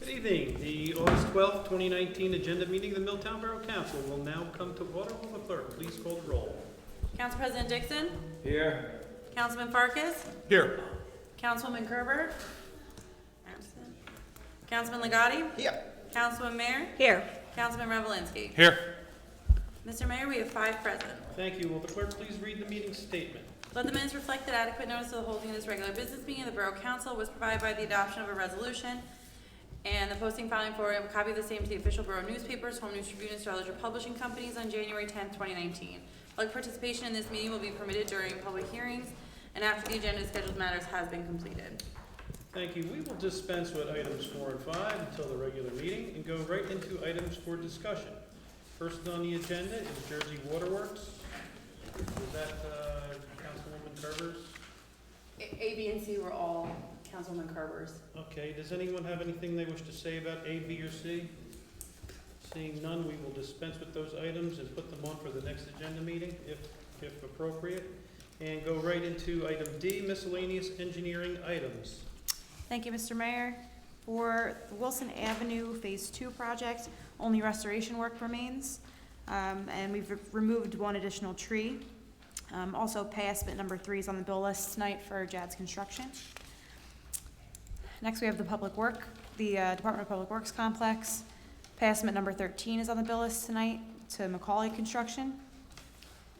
Good evening. The August 12th, 2019 agenda meeting of the Milltown Borough Council will now come to order. Will the clerk please call the roll? Council President Dixon? Here. Councilman Farkas? Here. Councilwoman Kerber? Absent. Councilman Legati? Here. Councilman Mayor? Here. Councilman Revelinsky? Here. Mr. Mayor, we have 5 present. Thank you. Will the clerk please read the meeting statement? Let the minutes reflect that adequate notice of the holding of this regular business meeting of the Borough Council was provided by the adoption of a resolution and the posting filing for a copy of the same to the official borough newspapers, Home News Tribune, and Star Ledger publishing companies on January 10th, 2019. Public participation in this meeting will be permitted during public hearings and after the agenda of scheduled matters has been completed. Thank you. We will dispense with items 4 and 5 until the regular meeting and go right into items for discussion. First on the agenda is Jersey Waterworks. Is that Councilwoman Kerber's? A, B, and C were all Councilwoman Kerber's. Okay. Does anyone have anything they wish to say about A, B, or C? Seeing none, we will dispense with those items and put them on for the next agenda meeting, if appropriate, and go right into item D, miscellaneous engineering items. Thank you, Mr. Mayor. For the Wilson Avenue Phase 2 project, only restoration work remains, and we've removed one additional tree. Also, pay estimate number 3 is on the bill list tonight for JAD's construction. Next, we have the Department of Public Works complex. Pay estimate number 13 is on the bill list tonight to Macaulay Construction.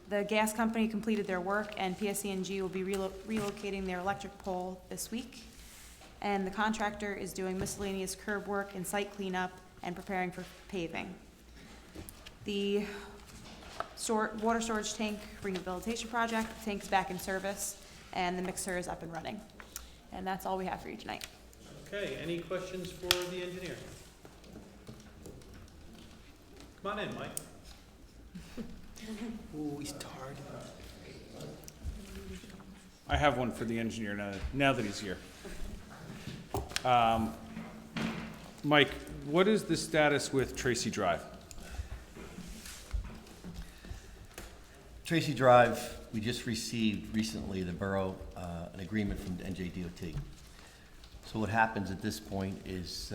The gas company completed their work, and PSE&G will be relocating their electric pole this week. And the contractor is doing miscellaneous curb work and site cleanup and preparing for paving. The water storage tank rehabilitation project, the tank's back in service, and the mixer is up and running. And that's all we have for you tonight. Okay, any questions for the engineer? Come on in, Mike. Ooh, he's tired. I have one for the engineer now that he's here. Mike, what is the status with Tracy Drive? Tracy Drive, we just received recently, the borough, an agreement from NJDOT. So what happens at this point is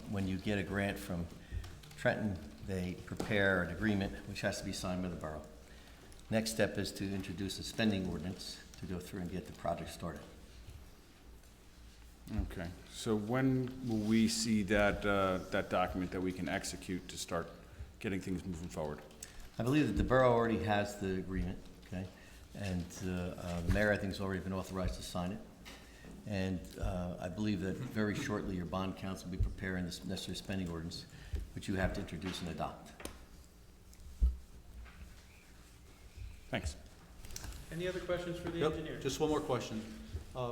when you get a grant from Trenton, they prepare an agreement which has to be signed by the borough. Next step is to introduce a spending ordinance to go through and get the project started. Okay, so when will we see that, that document that we can execute to start getting things moving forward? I believe that the borough already has the agreement, okay? And the mayor, I think, has already been authorized to sign it. And I believe that very shortly your bond council will be preparing this necessary spending ordinance, which you have to introduce and adopt. Thanks. Any other questions for the Yep, engineer? just one more question.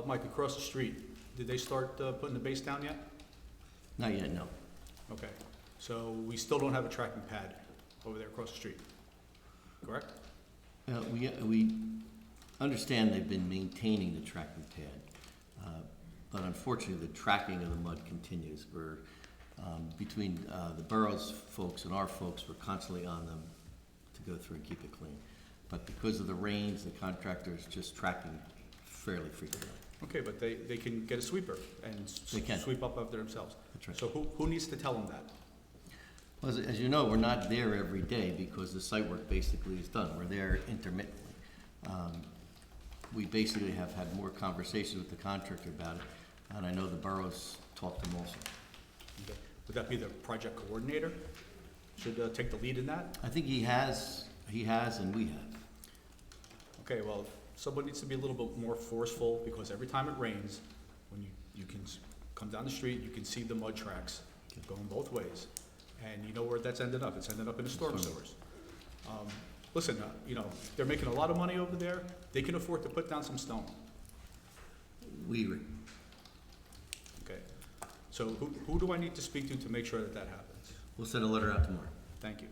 Mike, across the street, did they start putting the base down yet? Not yet, no. Okay, so we still don't have a tracking pad over there across the street, correct? We understand they've been maintaining the tracking pad, but unfortunately the tracking of the mud continues. We're between the borough's folks and our folks, we're constantly on them to go through and keep it clean. But because of the rains, the contractor is just tracking fairly frequently. Okay, but they can get a sweeper and sweep up after themselves. That's right. So who needs to tell them that? Well, as you know, we're not there every day because the site work basically is done. We're there intermittently. We basically have had more conversations with the contractor about it, and I know the borough's talked to them also. Okay. Would that be the project coordinator? Should take the lead in that? I think he has, and we have. Okay, well, someone needs to be a little bit more forceful because every time it rains, when you can come down the street, you can see the mud tracks going both ways. And you know where that's ended up. It's ended up in the storm sewers. Listen, they're making a lot of money over there. They can afford to put down some stone. We agree. Okay. So who do I need to speak to make sure that that happens? We'll send a letter out tomorrow. Thank you.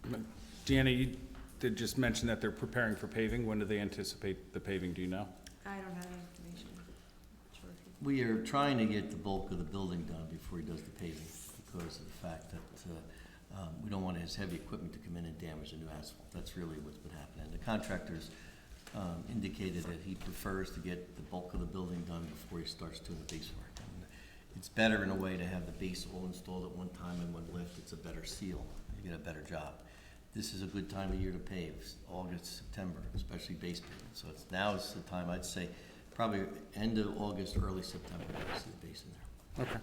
Okay? Deanna, you did just mention that they're preparing for paving. When do they anticipate the paving? Do you know? I don't have any information. Sure. We are trying to get the bulk of the building done before he does the paving because of the fact that we don't want his heavy equipment to come in and damage the new asphalt. That's really what's been happening. The contractors indicated that he prefers to get the bulk of the building done before he starts doing the base work. And it's better in a way to have the base all installed at one time in one lift. It's a better seal. You get a better job. This is a good time of year to pave, August, September, especially base pavement. So now is the time, I'd say, probably end of August, early September, to see the base in there. Okay.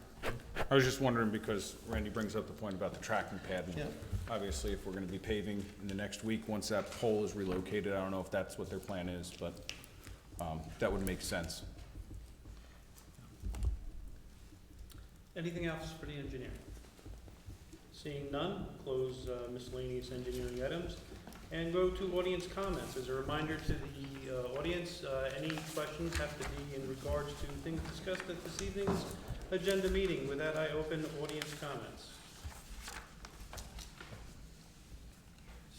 I was just wondering because Randy brings up the point about the tracking pad. And Yeah. obviously, if we're gonna be paving in the next week, once that pole is relocated, I don't know if that's what their plan is, but, that would make sense. Anything else for the engineer? Seeing none, close miscellaneous engineering items and go to audience comments. As a reminder to the audience, any questions have to be in regards to things discussed at this evening's agenda meeting. With that, I open audience comments.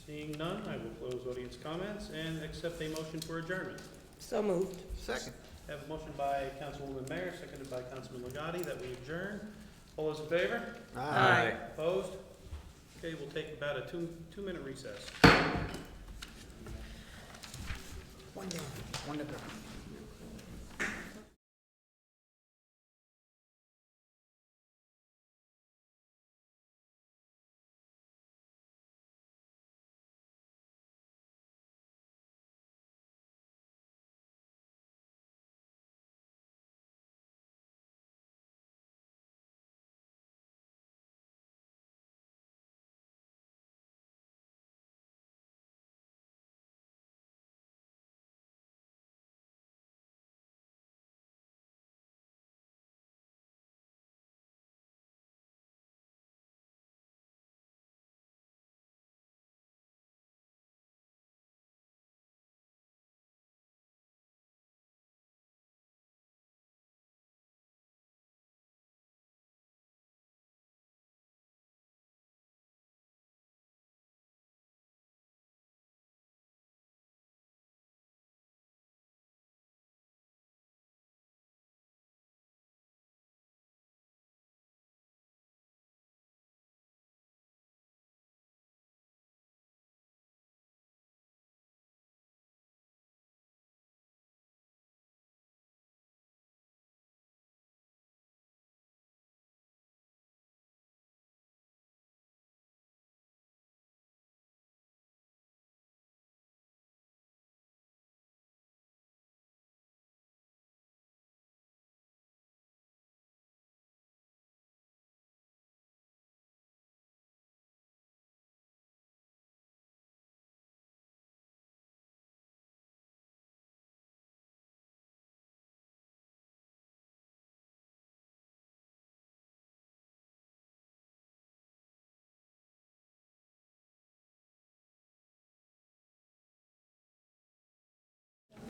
Seeing none, I will close audience comments and accept a motion for adjournment. So moved. Second. Have a motion by Councilwoman Mayer, seconded by Councilman Legati, that we adjourn. All those in favor? Aye. Opposed? Okay, we'll take about a two-minute recess. Wonderful.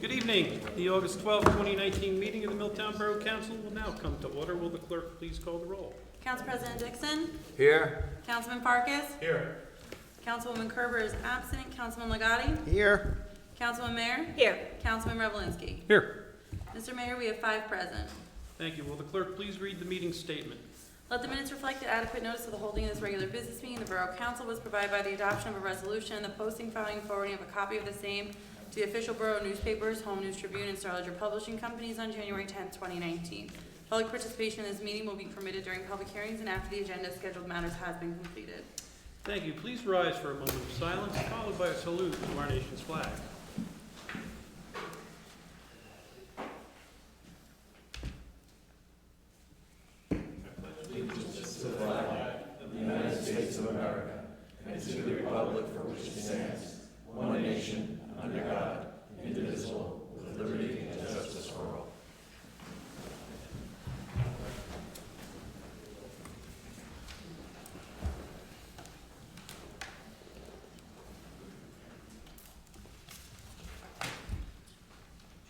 Good evening. The August 12, 2019 meeting of the Milltown Borough Council will now come to order. Will the clerk please call the roll? Council President Dixon? Here. Councilman Farkas? Here. Councilwoman Kerber is absent. Councilman Legati? Here. Councilman Mayer? Here. Councilman Revelinsky? Here. Mr. Mayor, we have 5 present. Thank you. Will the clerk please read the meeting statement? Let the minutes reflect that adequate notice of the holding of this regular business meeting of the Borough Council was provided by the adoption of a resolution and the posting, filing, and forwarding of a copy of the same to the official borough newspapers, Home News Tribune, and Star Ledger Publishing Companies on January 10, 2019. Public participation in this meeting will be permitted during public hearings and after the agenda scheduled matters has been completed. Thank you. Please rise for a moment of silence, followed by a salute to our nation's flag.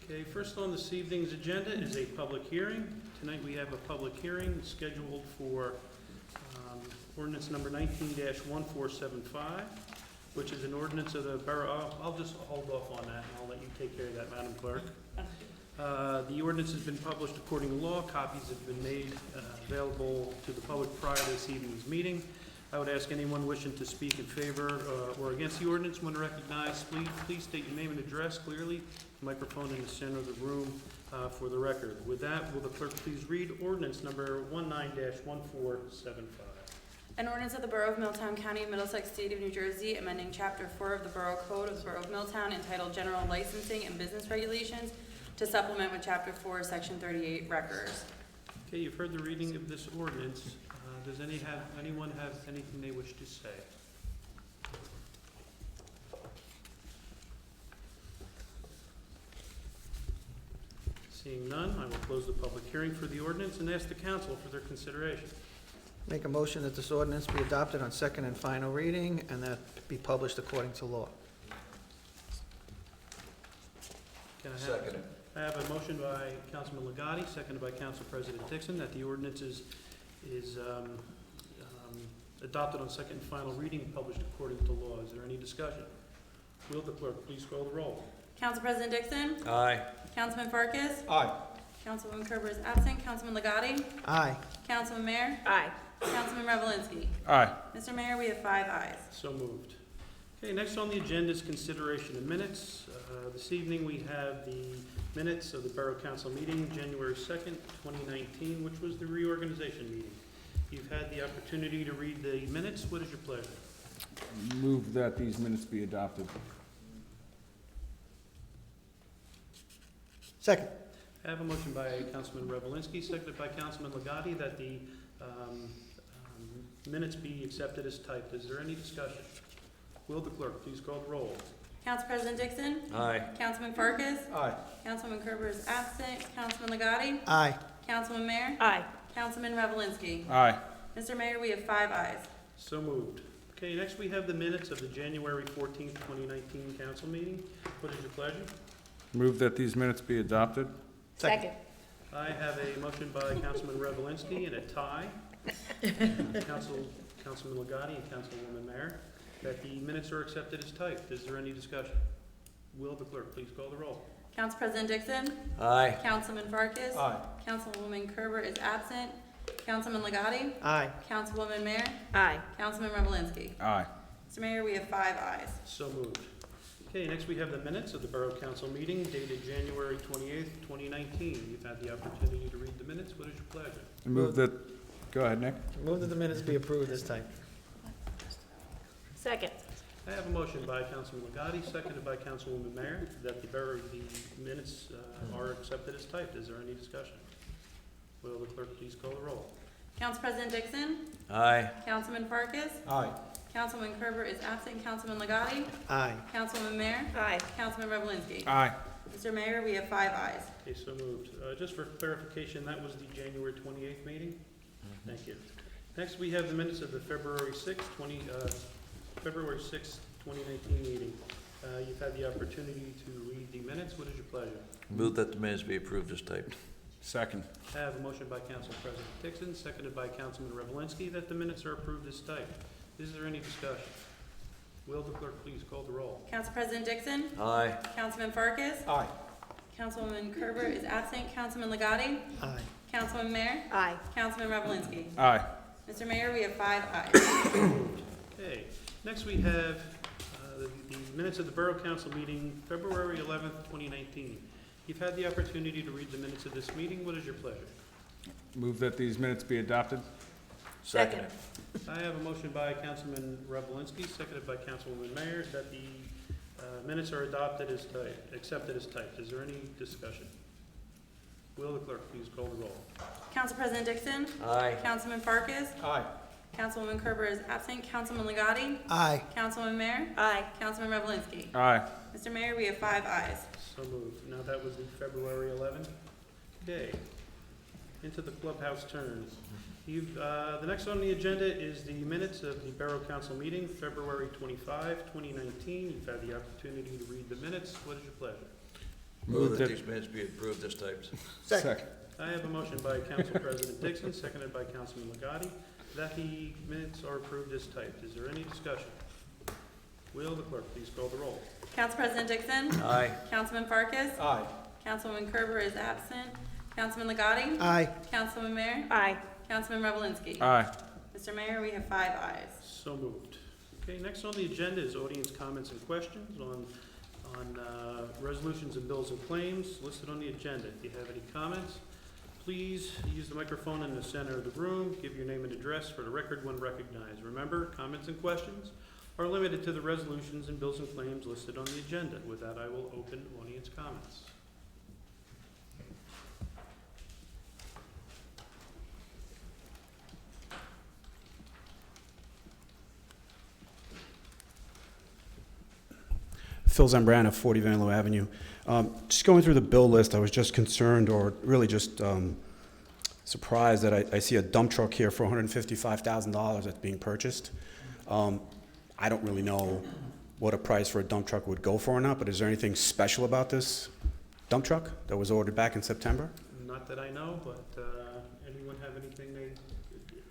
Okay, first on this evening's agenda is a public hearing. Tonight we have a public hearing scheduled for ordinance number 19-1475, which is an ordinance of the borough. I'll just hold off on that and I'll let you take care of that, Madam Clerk. The ordinance has been published according to law. Copies have been made available to the public prior to this evening's meeting. I would ask anyone wishing to speak in favor or against the ordinance when recognized, please state your name and address clearly. Microphone in the center of the room for the record. With that, will the clerk please read ordinance number 19-1475? An ordinance of the Borough of Milltown, County of Middlesex, State of New Jersey, amending Chapter 4 of the Borough Code of the Borough of Milltown entitled General Licensing and Business Regulations to supplement with Chapter 4, Section 38, Records. Okay, you've heard the reading of this ordinance. Does anyone have anything they wish to say? Seeing none, I will close the public hearing for the ordinance and ask the council for their consideration. Make a motion that this ordinance be adopted on second and final reading and that be published according to law. Can I have? Second. I have a motion by Councilman Legati, seconded by Council President Dixon, that the ordinance is adopted on second and final reading and published according to law. Is there any discussion? Will the clerk please call the roll? Council President Dixon? Aye. Councilman Farkas? Aye. Councilwoman Kerber is absent. Councilman Legati? Aye. Councilman Mayor? Aye. Councilman Revelinsky? Aye. Mr. Mayor, we have 5 ayes. So moved. Okay, next on the agenda is consideration of minutes. This evening, we have the minutes of the Borough Council meeting, January 2nd, 2019, which was the reorganization meeting. You've had the opportunity to read the minutes. What is your pleasure? Move that these minutes be adopted. Second. I have a motion by Councilman Revelinsky, seconded by Councilman Legati, that the minutes be accepted as typed. Is there any discussion? Will the clerk please call the roll? Council President Dixon? Aye. Councilman Farkas? Aye. Councilman Kerber is absent. Councilman Legati? Aye. Councilman Mayor? Aye. Councilman Revelinsky? Aye. Mr. Mayor, we have 5 ayes. So moved. Okay, next we have the minutes of the January 14th, 2019 council meeting. What is your pleasure? Move that these minutes be adopted. Second. I have a motion by Councilman Revelinsky and a tie. Councilman Legati and Councilwoman Mayor, that the minutes are accepted as typed. Is there any discussion? Will the clerk please call the roll? Council President Dixon? Aye. Councilman Farkas? Aye. Councilwoman Kerber is absent. Councilman Legati? Aye. Councilwoman Mayor? Aye. Councilman Revelinsky? Aye. Mr. Mayor, we have 5 ayes. So moved. Okay, next we have the minutes of the Borough Council meeting dated January 28th, 2019. You've had the opportunity to read the minutes. What is your pleasure? Move that, go ahead, Nick. Move that the minutes be approved this time. Second. I have a motion by Councilman Legati, seconded by Councilwoman Mayor, that the minutes are accepted as typed. Is there any discussion? Will the clerk please call the roll? Council President Dixon? Aye. Councilman Farkas? Aye. Councilman Kerber is absent. Councilman Legati? Aye. Councilwoman Mayor? Aye. Councilman Revelinsky? Aye. Mr. Mayor, we have 5 ayes. Okay, so moved. Just for clarification, that was the January 28th meeting? Thank you. Next, we have the minutes of the February 6th, 2019 meeting. You've had the opportunity to read the minutes. What is your pleasure? Move that the minutes be approved as typed. Second. I have a motion by Council President Dixon, seconded by Councilman Revelinsky, that the minutes are approved as typed. Is there any discussion? Will the clerk please call the roll? Council President Dixon? Aye. Councilman Farkas? Aye. Councilwoman Kerber is absent. Councilman Legati? Aye. Councilman Mayor? Aye. Councilman Revelinsky? Aye. Mr. Mayor, we have 5 ayes. Okay, next we have the minutes of the Borough Council meeting, February 11th, 2019. You've had the opportunity to read the minutes of this meeting. What is your pleasure? Move that these minutes be adopted. Second. I have a motion by Councilman Revelinsky, seconded by Councilwoman Mayor, that the minutes are adopted as typed, accepted as typed. Is there any discussion? Will the clerk please call the roll? Council President Dixon? Aye. Councilman Farkas? Aye. Councilwoman Kerber is absent. Councilman Legati? Aye. Councilman Mayor? Aye. Councilman Revelinsky? Aye. Mr. Mayor, we have 5 ayes. So moved. Now that was the February 11th. Okay, into the clubhouse turns. The next on the agenda is the minutes of the Borough Council meeting, February 25, 2019. You've had the opportunity to read the minutes. What is your pleasure? Move that these minutes be approved as typed. Second. I have a motion by Council President Dixon, seconded by Councilman Legati, that the minutes are approved as typed. Is there any discussion? Will the clerk please call the roll? Council President Dixon? Aye. Councilman Farkas? Aye. Councilwoman Kerber is absent. Councilman Legati? Aye. Councilman Mayor? Aye. Councilman Revelinsky? Aye. Mr. Mr. Mayor, we have 5 ayes. So moved. Okay, next on the agenda is audience comments and questions on resolutions and bills and claims listed on the agenda. If you have any comments, please use the microphone in the center of the room. Give your name and address for the record when recognized. Remember, comments and questions are limited to the resolutions and bills and claims listed on the agenda. With that, I will open audience comments. Phil Zambrana, 40 Vanlo Avenue. Just going through the bill list, I was just concerned, or really just surprised that I see a dump truck here for $155,000 that's being purchased. I don't really know what a price for a dump truck would go for or not, but is there anything special about this dump truck that was ordered back in September? Not that I know, but anyone have anything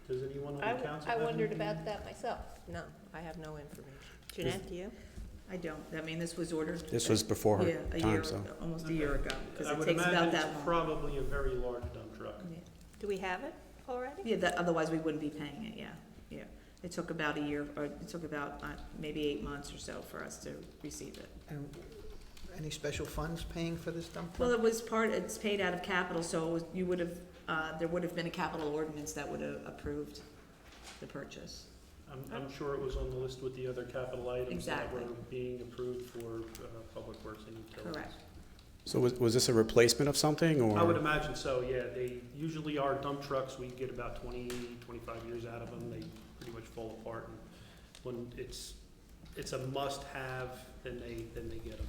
does anyone on the council I have wondered anything? about that myself. No, I have no information. Jeanette, do you? I don't. I mean, this was ordered. This was before her Yeah, a time, year, so. almost a year ago, because I it would takes imagine about it's that long. probably a very large dump truck. Yeah. Do we have it already? Yeah, otherwise we wouldn't be paying it, yeah, yeah. It took about a year, or it took about maybe 8 months or so for us to receive it. And any special funds paying for this dump Well, truck? it's paid out of capital, so it was, you would have, there would have been a capital ordinance that would have approved the purchase. I'm sure it was on the list with the other capital items that Exactly. were being approved for Public Works and Utilities. Correct. So was this a replacement of something, or? I would imagine so, yeah. They usually are dump trucks. We get about 20, 25 years out of them. They pretty much fall apart. And when it's a must-have, then they get them.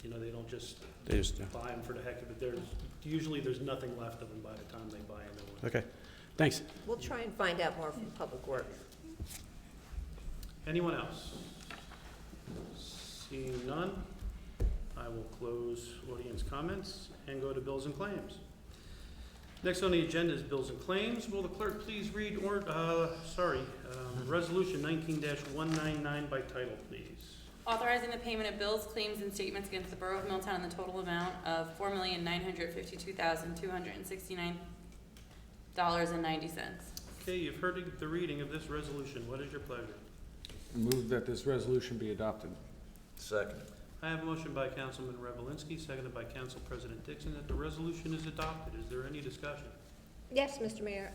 You know, they don't just They just, yeah. buy them for the heck of it. There's nothing left of them by the time they buy a new one. Okay, thanks. We'll try and find out more from Public Works. Anyone else? Seeing none, I will close audience comments and go to bills and claims. Next on the agenda is bills and claims. Will the clerk please read resolution 19-199 by title, please? Authorizing the payment of bills, claims, and statements against the Borough of Milltown in the total amount of $4,952,269.90. Okay, you've heard the reading of this resolution. What is your pleasure? Move that this resolution be adopted. Second. I have a motion by Councilman Revelinsky, seconded by Council President Dixon, that the resolution is adopted. Is there any discussion? Yes, Mr. Mayor.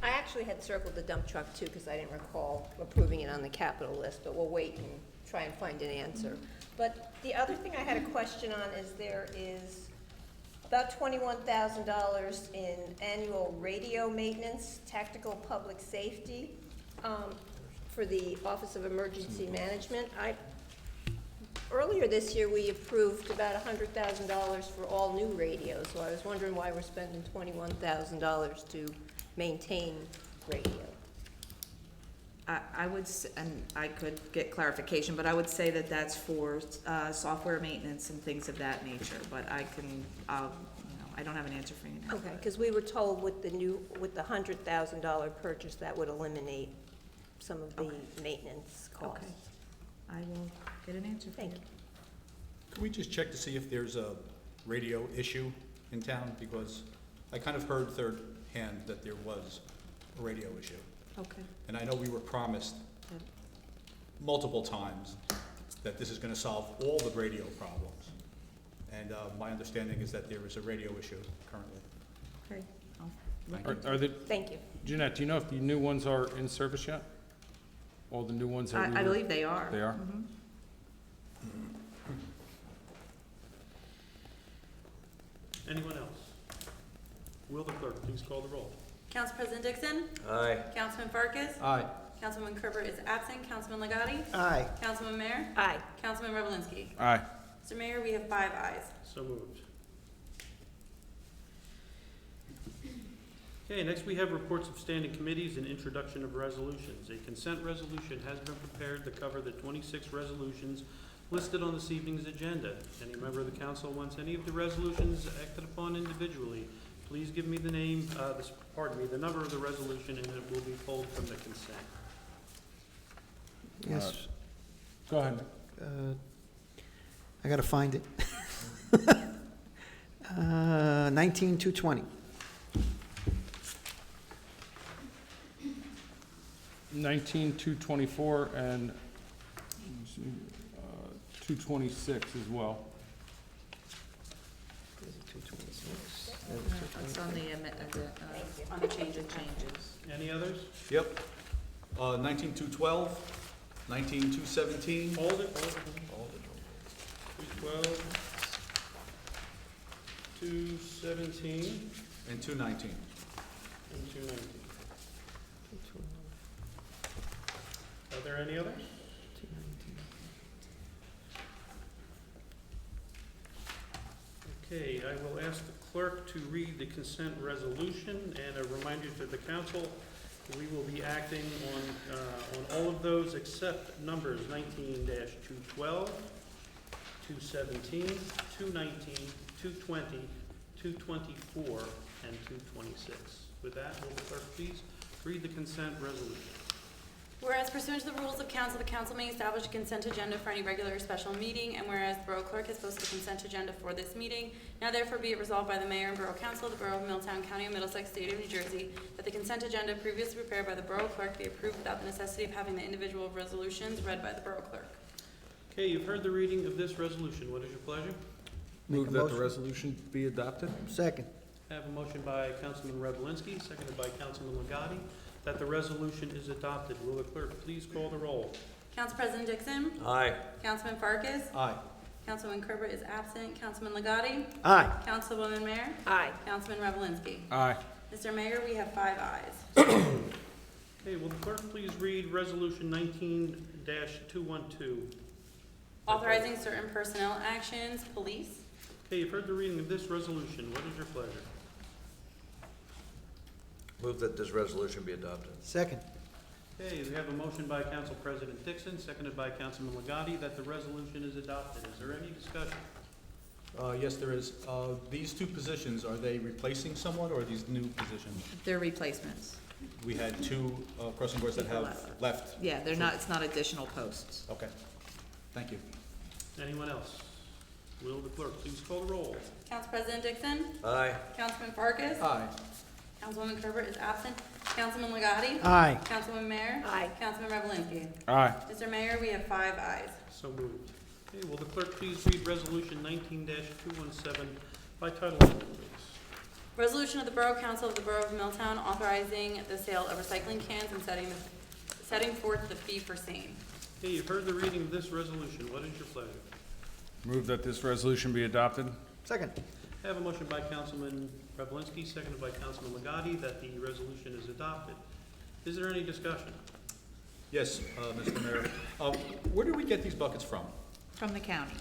I actually had circled the dump truck too, because I didn't recall approving it on the capital list, but we'll wait and try and find an answer. But the other thing I had a question on is there is about $21,000 in annual radio maintenance, tactical public safety, for the Office of Emergency Management. Earlier this year, we approved about $100,000 for all new radios, so I was wondering why we're spending $21,000 to maintain radio. I would, and I could get clarification, but I would say that that's for software maintenance and things of that nature, but I don't have an answer for you now. Okay, because we were told with the $100,000 purchase, that would eliminate some of the maintenance costs. Okay. I will get an answer for you. Thank you. Can we just check to see if there's a radio issue in town? Because I kind of heard third hand that there was a radio issue. Okay. And I know we were promised multiple times that this is gonna solve all the radio problems. And my understanding is that there is a radio issue currently. Okay. Thank you. Jeanette, do you know if the new ones are in service yet? All the new ones that we I were- believe they are. They are? Mhm. Anyone else? Will the clerk please call the roll? Council President Dixon? Aye. Councilman Farkas? Aye. Councilman Kerber is absent. Councilman Legati? Aye. Councilman Mayor? Aye. Councilman Revelinsky? Aye. Mr. Mayor, we have 5 ayes. So moved. Okay, next we have reports of standing committees and introduction of resolutions. A consent resolution has been prepared to cover the 26 resolutions listed on this evening's agenda. Any member of the council wants any of the resolutions acted upon individually, please give me the the number of the resolution, and it will be pulled from the consent. Yes, Go ahead. I gotta find it. 19-220. 19-224 and 226 as well. It's on on the changes. Any others? Yep. 19-212, 19-217. Hold it, 212, 217, And 219. and 219. Are there any others? Okay, I will ask the clerk to read the consent resolution, and a reminder to the council, we will be acting on all of those except numbers 19-212, 217, 219, 220, 224, and 226. With that, will the clerk please read the consent resolution? Whereas pursuant to the rules of council, the council may establish a consent agenda for any regular or special meeting, and whereas the Borough Clerk has posted a consent agenda for this meeting, now therefore be it resolved by the Mayor and Borough Council of the Borough of Milltown, County of Middlesex, State of New Jersey, that the consent agenda previously prepared by the Borough Clerk be approved without the necessity of having the individual resolutions read by the Borough Clerk. Okay, you've heard the reading of this resolution. What is your pleasure? Move that the resolution be adopted. Second. I have a motion by Councilman Revelinsky, seconded by Councilman Legati, that the resolution is adopted. Will the clerk please call the roll? Council President Dixon? Aye. Councilman Farkas? Aye. Councilman Kerber is absent. Councilman Legati? Aye. Councilwoman Mayor? Aye. Councilman Revelinsky? Aye. Mr. Mayor, we have 5 ayes. Okay, will the clerk please read Resolution 19-212? Authorizing certain personnel actions, police. Okay, you've heard the reading of this resolution. What is your pleasure? Move that this resolution be adopted. Second. Okay, we have a motion by Council President Dixon, seconded by Councilman Legati, that the resolution is adopted. Is there any discussion? Yes, there is. These two positions, are they replacing someone or are these new positions? They're replacements. We had two crossing guards that People have left. Yeah, they're not, it's not additional posts. Okay. Thank you. Anyone else? Will the clerk please call the roll? Council President Dixon? Aye. Councilman Farkas? Aye. Councilwoman Kerber is absent. Councilman Legati? Aye. Councilwoman Mayor? Aye. Councilman Revelinsky? Aye. Mr. Mayor, we have 5 ayes. So moved. Okay, will the clerk please read Resolution 19-217 by title only, please? Resolution of the Borough Council of the Borough of Milltown authorizing the sale of recycling cans and setting forth the fee for same. Okay, you've heard the reading of this resolution. What is your pleasure? Move that this resolution be adopted. Second. I have a motion by Councilman Revelinsky, seconded by Councilman Legati, that the resolution is adopted. Is there any discussion? Yes, Mr. Mayor. Where did we get these buckets from? From the county.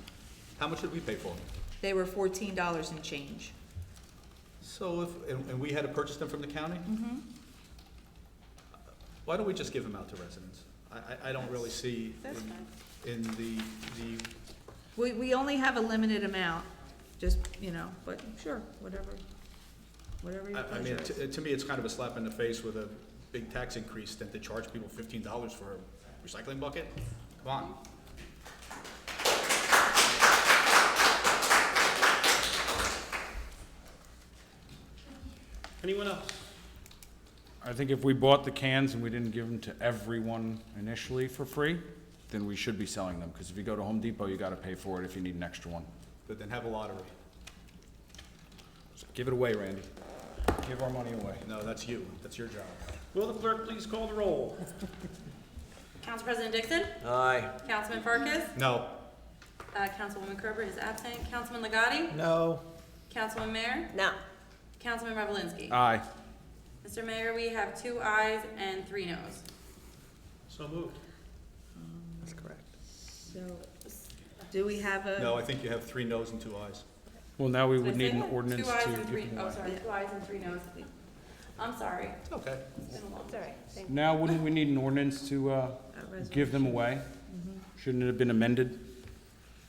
How much did we pay for them? They were $14 and change. So if, and we had to purchase them from the county? Mm-hmm. Why don't we just give them out to residents? I don't really see That's fine. in the, We only have a limited amount, just, you know, but sure, whatever your I mean, pleasure is. to me, it's kind of a slap in the face with a big tax increase than to charge people $15 for a recycling bucket. Come on. Anyone else? I think if we bought the cans and we didn't give them to everyone initially for free, then we should be selling them, because if you go to Home Depot, you gotta pay for it if you need an extra one. But then have a lottery. So give it away, Randy. Give our money away. No, that's you. That's your job. Will the clerk please call the roll? Council President Dixon? Aye. Councilman Farkas? No. Councilwoman Kerber is absent. Councilman Legati? No. Councilwoman Mayor? No. Councilman Revelinsky? Aye. Mr. Mayor, we have 2 ayes and 3 noes. So moved. That's correct. So, do we have a? No, I think you have 3 noes and 2 ayes. Well, now we Did I would need say an that? ordinance 2 ayes to and 3 give them oh, away. sorry, 2 ayes and 3 noes. I'm sorry. Okay. It's been a long It's all right. Thank you. Now, wouldn't we need an ordinance to, give them away? Shouldn't it have been amended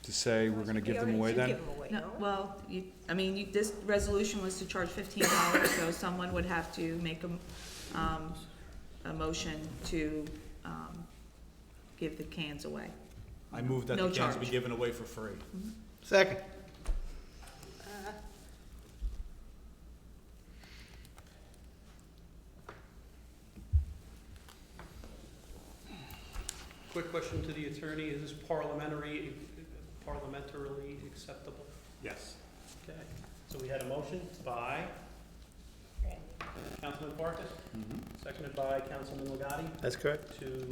to say we're gonna give them away then? Give them away, No, no? well, this resolution was to charge $15, so someone would have to make a motion to, give the cans away. I move that No the cans be charge. given away for free. Second. quick question to the attorney, is this parliamentarily acceptable? Yes. Okay, so we had a motion by Councilman Farkas, seconded by Councilman Legati, That's correct. to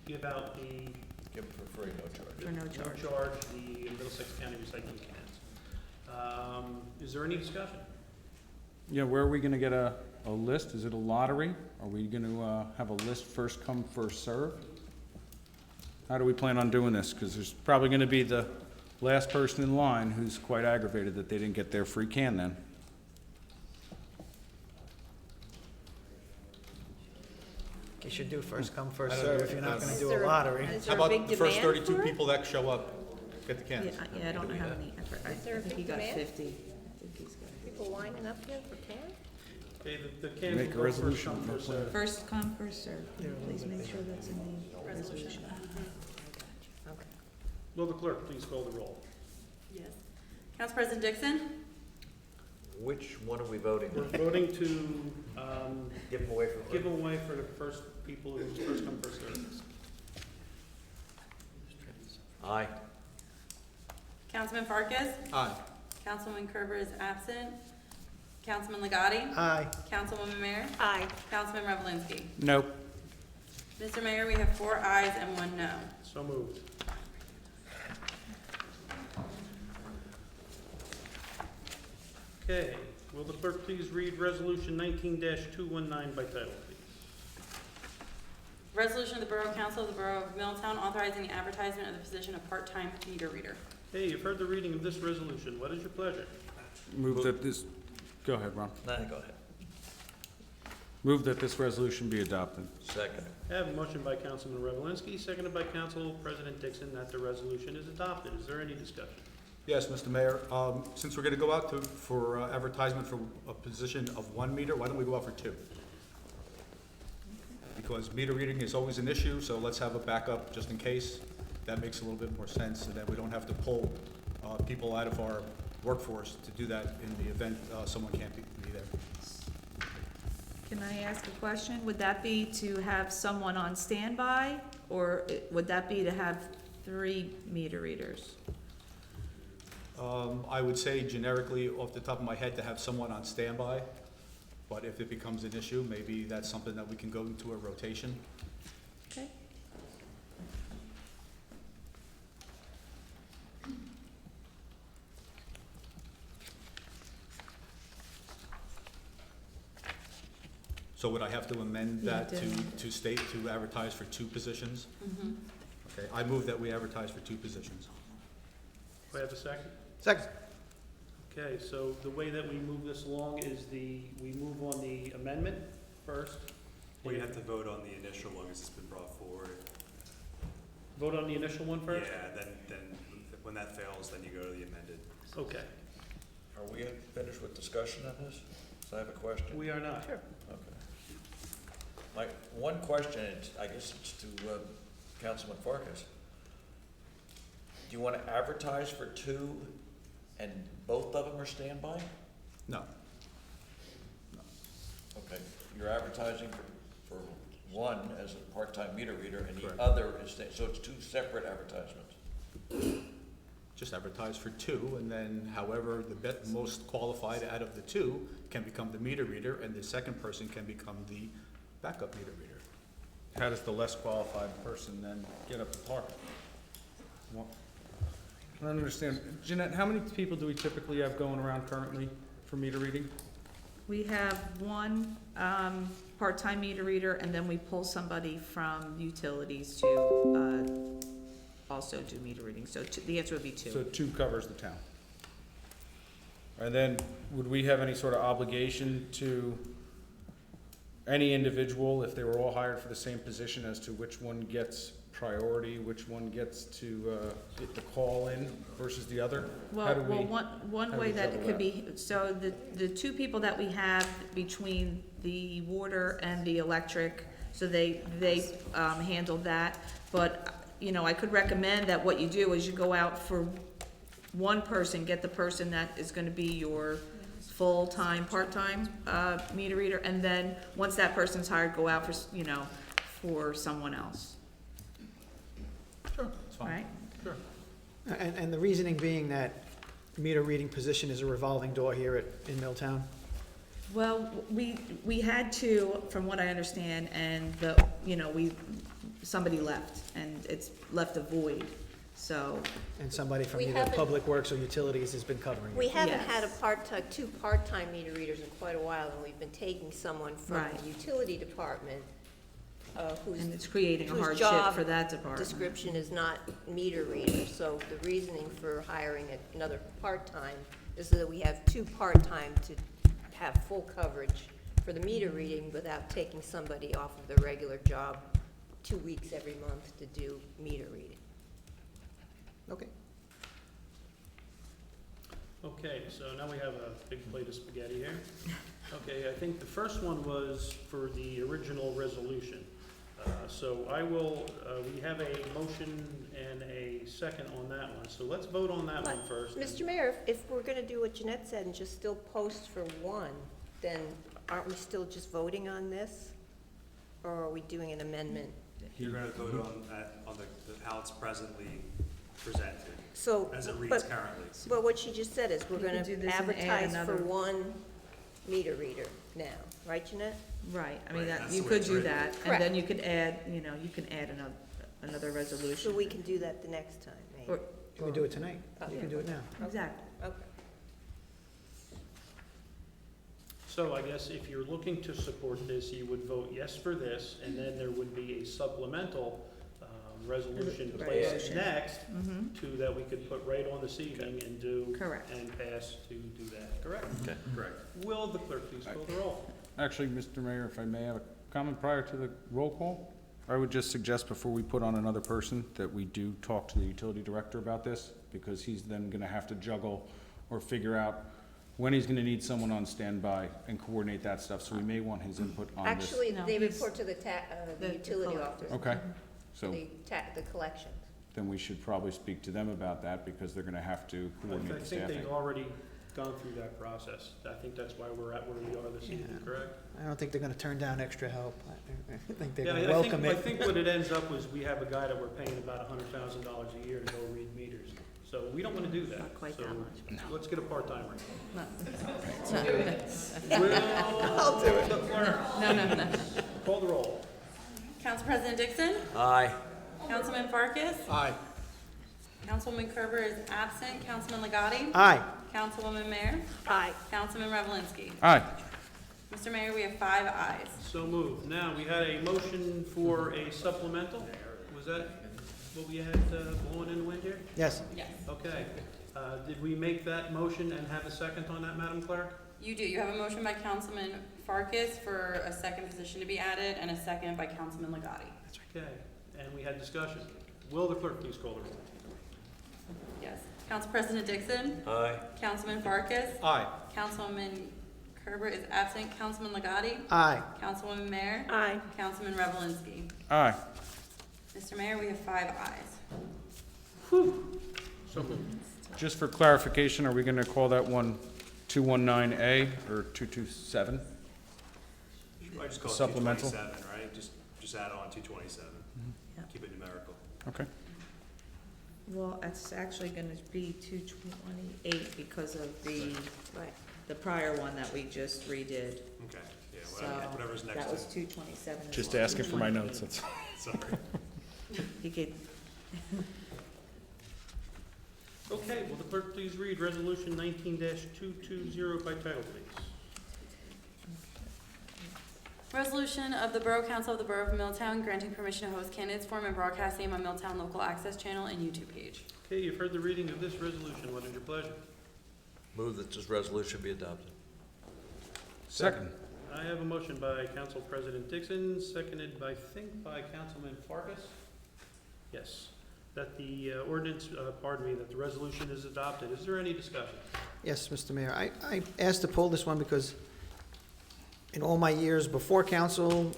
give out the Give them for free, no charge. For no charge. the Middlesex County recycling cans. Is there any discussion? Yeah, where are we gonna get a list? Is it a lottery? Are we gonna, have a list first come, first serve? How do we plan on doing this? Cause there's probably gonna be the last person in line who's quite aggravated that they didn't get their free can then. You should do first come, first I don't serve know. if you're not gonna Is do there a lottery. Is How there a about big the first demand 32 for it? people that show up, get the cans? Yeah, I don't know how many, I Is there a think he big got demand? 50. I think he's got People lining up here for cans? Okay, the cans Make a will go first resolution, come, no first plan. served. First come, first served. Please make sure that's in the resolution. Okay. Will the clerk please call the roll? Yes. Council President Dixon? Which one are we voting We're on? voting to Give them away for free? give away for the first people who's first come, first served. Aye. Councilman Farkas? Aye. Councilwoman Kerber is absent. Councilman Legati? Aye. Councilwoman Mayer? Aye. Councilman Revelinsky? Nope. Mr. Mayor, we have 4 ayes and 1 no. So moved. Okay, will the clerk please read resolution 19-219 by title, please? Resolution of the Borough Council of the Borough of Milltown authorizing the advertisement of the position of part-time meter reader. Hey, you've heard the reading of this resolution. What is your pleasure? Move that this, go ahead, Ron. Nah, go ahead. Move that this resolution be adopted. Second. I have a motion by Councilman Revelinsky, seconded by Council President Dixon, that the resolution is adopted. Is there any discussion? Yes, Mr. Mayor, since we're gonna go out for advertisement for a position of 1 meter, why don't we go out for 2? Because meter reading is always an issue, so let's have a backup just in case. That makes a little bit more sense, so that we don't have to pull people out of our workforce to do that in the event someone can't be there. Can I ask a question? Would that be to have someone on standby, or would that be to have 3 meter readers? I would say generically, off the top of my head, to have someone on standby, but if it becomes an issue, maybe that's something that we can go into a rotation. Okay. So would I have to amend Yeah, that definitely. to state to advertise for 2 positions? Mm-hmm. Okay, I move that we advertise for 2 positions. Do I have a second? Second. Okay, so the way that we move this along is we move on the amendment first. Well, you have to vote on the initial one because it's been brought forward. Vote on the initial one first? Yeah, then when that fails, then you go to the amended. Okay, Are we finished with discussion on this? So I have a question. we are not. Sure. Okay. My one question, I guess it's to Councilman Farkas. Do you want to advertise for 2 and both of them are standby? No. Okay, you're advertising for 1 as a part-time meter reader and Correct. the other is, so it's 2 separate advertisements? Just advertise for 2, and then however the most qualified out of the 2 can become the meter reader, and the second person can become the backup meter reader. How does the less qualified person then get up to par? Well, I don't understand. Jeanette, how many people do we typically have going around currently for meter reading? We have 1 part-time meter reader, and then we pull somebody from utilities to also do meter reading. So the answer would be 2. So 2 covers the town. And then, would we have any sort of obligation to any individual, if they were all hired for the same position, as to which one gets priority, which one gets to get the call in versus the other? How do we- One how do way we that it juggle could be, so the 2 people that we have between the water and the electric, so they handle that. But, you know, I could recommend that what you do is you go out for 1 person, get the person that is gonna be your full-time, part-time, meter reader, and then, once that person's hired, go out for, for someone else. That's fine. right? Sure. And the reasoning being that meter reading position is a revolving door here in Milltown? Well, we had to, from what I understand, and somebody left, and it's left a void, so, And somebody from We either haven't- Public Works or Utilities has been covering it? We haven't Yes. had two part-time meter readers in quite a while, and we've been taking someone from Right. the utility department, whose and it's creating a whose hardship job for that department. description is not meter reader. So the reasoning for hiring another part-time is that we have two part-time to have full coverage for the meter reading without taking somebody off of the regular job 2 weeks every month to do meter reading. Okay. Okay, so now we have a big plate of spaghetti here. Okay, I think the first one was for the original resolution. So we have a motion and a second on that one, so let's vote on that one first. Mr. Mayor, if we're gonna do what Jeanette said and just still post for one, then aren't we still just voting on this? Or are we doing an amendment? You're gonna vote on how it's presently presented, So, as it reads but, currently. but what she just said is we're You could gonna do this and add advertise for another- one meter reader now, right, Jeanette? Right, I mean, Right, that, that's you the way could it's do written. that, and Correct. then you could add, you can add another resolution. So we can do that the next time, maybe. Or- You can do it tonight. You can do it now. Exactly. Okay. So I guess if you're looking to support this, you would vote yes for this, and then there would be a supplemental resolution placed Resolution. next Mm-hmm, to that we could put right on this evening and do. correct. And pass to do that, correct? Okay. Correct. Will the clerk please call the roll? Actually, Mr. Mayor, if I may have a comment prior to the roll call? I would just suggest before we put on another person that we do talk to the utility director about this, because he's then gonna have to juggle or figure out when he's gonna need someone on standby and coordinate that stuff, so we may want his input on this. Actually, No, they he's- report to the the utility collector. office, Okay, so the collections. then we should probably speak to them about that, because they're gonna have to I coordinate the think staffing. they've already gone through that process. I think that's why we're at where we are this evening, Yeah. correct? I don't think they're gonna turn down extra help. I think they're Yeah, gonna I welcome think, it. I think what it ends up was we have a guy that we're paying about $100,000 a year to go read meters. So we don't wanna do that. Not quite So that much. let's get a part-timer. No, Will the clerk no. call the roll? Council President Dixon? Aye. Councilman Farkas? Aye. Councilwoman Kerber is absent. Councilman Legati? Aye. Councilwoman Mayer? Aye. Councilman Revelinsky? Aye. Mr. Mayor, we have 5 ayes. So moved. Now, we had a motion for a supplemental. Was that what we had blowing in the wind here? Yes. Yes. Okay. Did we make that motion and have a second on that, Madam Clerk? You do. You have a motion by Councilman Farkas for a second position to be added and a second by Councilman Legati. Okay. And we had discussion. Will the clerk please call the roll? Yes. Council President Dixon? Aye. Councilman Farkas? Aye. Councilman Kerber is absent. Councilman Legati? Aye. Councilwoman Mayer? Aye. Councilman Revelinsky? Aye. Mr. Mayor, we have 5 ayes. So moved. Just for clarification, are we gonna call that one 219A or 227? I just call it Supplemental. 227, right? Just add on 227. Keep it numerical. Okay. Well, it's actually gonna be 228 because of Right. the prior one that we just redid. Okay, yeah, So whatever's next that to was it. 227. as Just well. asking for my notes, that's. Sorry. He could, Okay, will the clerk please read Resolution 19-220 by title, please? Resolution of the Borough Council of the Borough of Milltown granting permission to host candidates forum and broadcast name on Milltown Local Access Channel and YouTube page. Okay, you've heard the reading of this resolution. What is your pleasure? Move that this resolution be adopted. Second. I have a motion by Council President Dixon, seconded by, I think, by Councilman Farkas. Yes, that the ordinance, that the resolution is adopted. Is there any discussion? Yes, Mr. Mayor. I asked to pull this one because in all my years before council,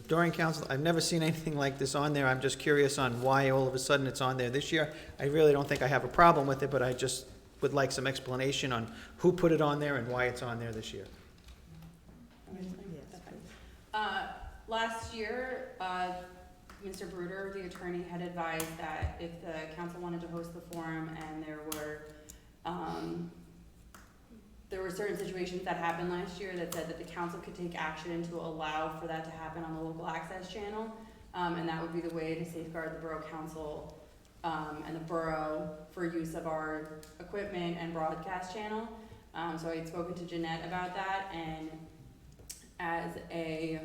during council, I've never seen anything like this on there. I'm just curious on why all of a sudden it's on there this year. I really don't think I have a problem with it, but I just would like some explanation on who put it on there and why it's on there this year. yes, please. Last year, Mr. Bruder, the attorney, had advised that if the council wanted to host the forum and there were certain situations that happened last year that said that the council could take action to allow for that to happen on the local access channel. And that would be the way to safeguard the borough council, and the borough for use of our equipment and broadcast channel. So I had spoken to Jeanette about that, and as a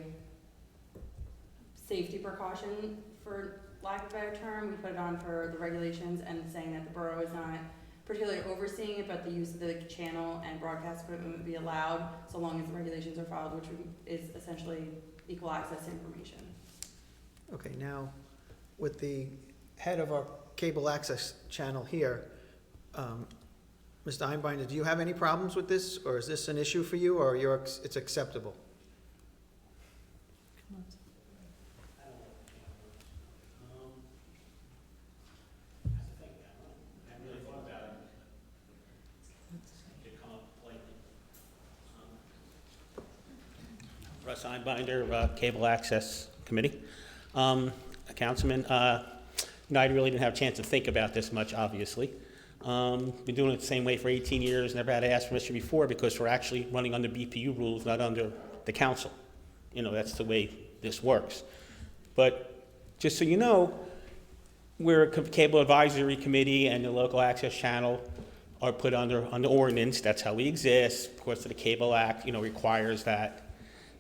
safety precaution, for lack of a better term, we put it on for the regulations and saying that the borough is not particularly overseeing it, but the use of the channel and broadcast equipment would be allowed so long as the regulations are followed, which is essentially equal access to information. Okay, now, with the head of our cable access channel here, Mr. Einbinder, do you have any problems with this, or is this an issue for you, or it's acceptable? Russ Einbinder, Cable Access Committee. Councilman, no, I really didn't have a chance to think about this much, obviously. Been doing it the same way for 18 years, never had to ask permission before because we're actually running under BPU rules, not under the council. You know, that's the way this works. But just so you know, we're a cable advisory committee and the local access channel are put under ordinance. That's how we exist. Of course, the Cable Act, you know, requires that.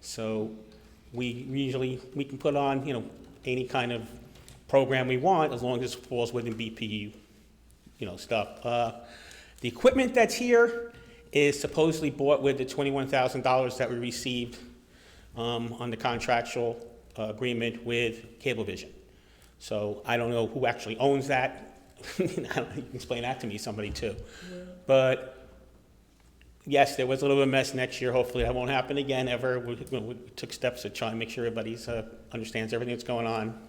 So we can put on, you know, any kind of program we want as long as it falls within BPU, you know, stuff. The equipment that's here is supposedly bought with the $21,000 that we received on the contractual agreement with Cablevision. So I don't know who actually owns that. You can explain that to me, somebody too. Yeah. But yes, there was a little bit of a mess next year. Hopefully that won't happen again ever. We took steps to try and make sure everybody understands everything that's going on.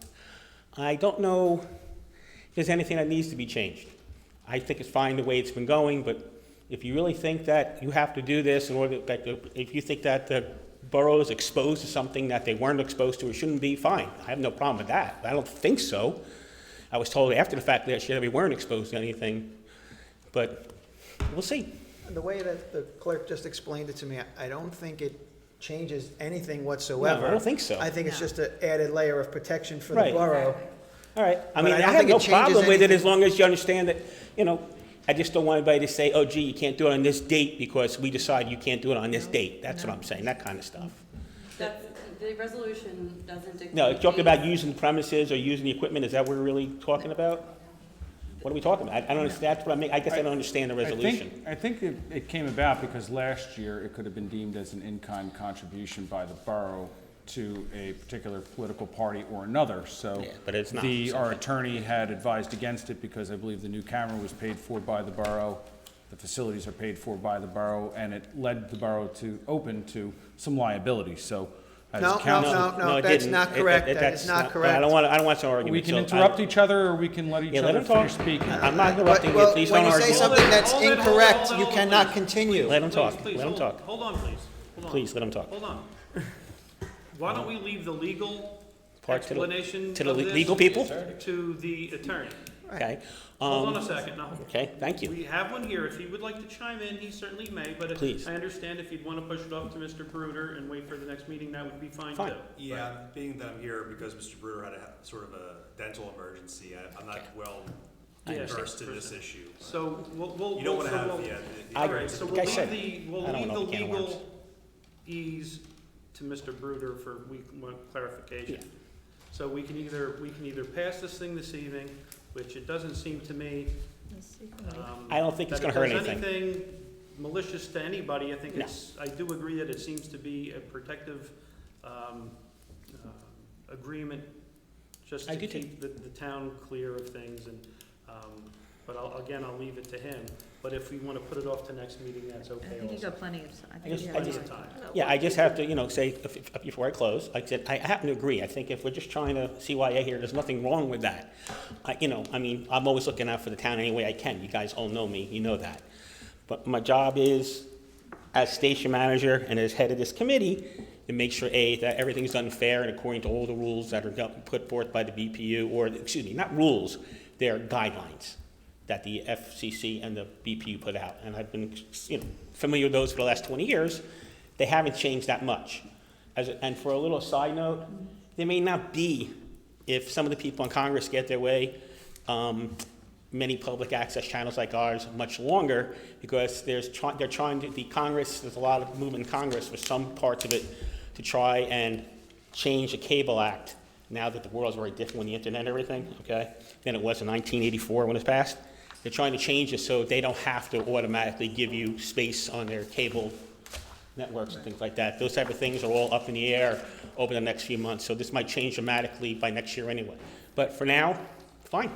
I don't know if there's anything that needs to be changed. I think it's fine the way it's been going, but if you really think that you have to do this in order that, if you think that the borough is exposed to something that they weren't exposed to or shouldn't be, fine. I have no problem with that. I don't think so. I was told after the fact that we weren't exposed to anything, but we'll see. The way that the clerk just explained it to me, I don't think it changes anything whatsoever. No, I don't think so. I think it's just an added layer of protection for the borough. All right. I mean, I I don't have think no it changes problem with it anything. as long as you understand that, you know, I just don't want anybody to say, oh, gee, you can't do it on this date because we decide you can't do it on this date. That's what I'm saying, that kind of stuff. The resolution doesn't dictate. No, talking about using premises or using the equipment, is that what we're really talking about? What are we talking about? I don't understand, that's what I mean, I guess I don't understand the resolution. I think it came about because last year it could have been deemed as an in-kind contribution by the borough to a particular political party or another, so. Yeah, but it's not. Our attorney had advised against it because I believe the new camera was paid for by the borough, the facilities are paid for by the borough, and it led the borough to open to some liability, so. As council. No, that's not correct. That is not correct. I don't want some argument. We can interrupt each other, or we can let each other finish speaking. I'm not interrupting you, please don't argue. When you say something that's incorrect, you cannot continue. Let him talk, Please, let him talk. Hold on, please. Hold on. Please, let him talk. Hold on. Why don't we leave the legal Part to the- explanation to the of this legal people? to the attorney? Okay. Hold on a second, now. Okay, thank you. We have one here. If he would like to chime in, he certainly may, but Please. I understand if you'd want to push it off to Mr. Bruder and wait for the next meeting, that would be fine Fine. too. Yeah, being that I'm here because Mr. Bruder had a sort of a dental emergency, I'm not well Yeah, versed in this issue. So we'll. You don't want to so have, we'll- yeah. I- All right, so like we'll I said, leave the, we'll I don't leave the know the can of worms. legal ease to Mr. Bruder for clarification. Yeah. So we can either pass this thing this evening, which it doesn't seem to me. I don't think it's that gonna hurt it does anything. anything malicious to anybody. I think No. I do agree that it seems to be a protective, agreement just I to do too. keep the town clear of things and, but I'll leave it to him. But if we want to put it off to next meeting, that's I okay think you also. got plenty of, I I think just- you I have Plenty time. of time. Yeah, I just have to, say, before I close, like I said, I happen to agree. I think if we're just trying to CYA here, there's nothing wrong with that. I'm always looking out for the town any way I can. You guys all know me, you know that. But my job is, as station manager and as head of this committee, to make sure, A, that everything's done fair and according to all the rules that are put forth by the BPU, or, excuse me, not rules, they're guidelines that the FCC and the BPU put out. And I've been, familiar with those for the last 20 years. They haven't changed that much. And for a little side note, there may not be, if some of the people in Congress get their way, many public access channels like ours much longer, because there's a lot of movement in Congress for some parts of it to try and change the Cable Act, now that the world's very different with the internet and everything, okay, than it was in 1984 when it was passed. They're trying to change it so they don't have to automatically give you space on their cable networks and things like that. Those type of things are all up in the air over the next few months, so this might change dramatically by next year anyway. But for now, fine,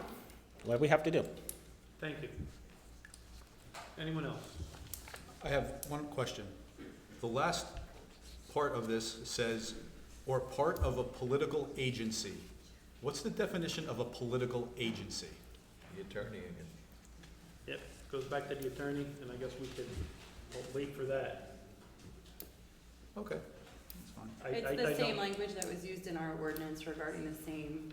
whatever we have to do. Thank you. Anyone else? I have one question. The last part of this says, or part of a political agency. What's the definition of a political agency? The attorney again. Yep, goes back to the attorney, and I guess we could wait for that. Okay, that's fine. It's the I same don't- language that was used in our ordinance regarding the same,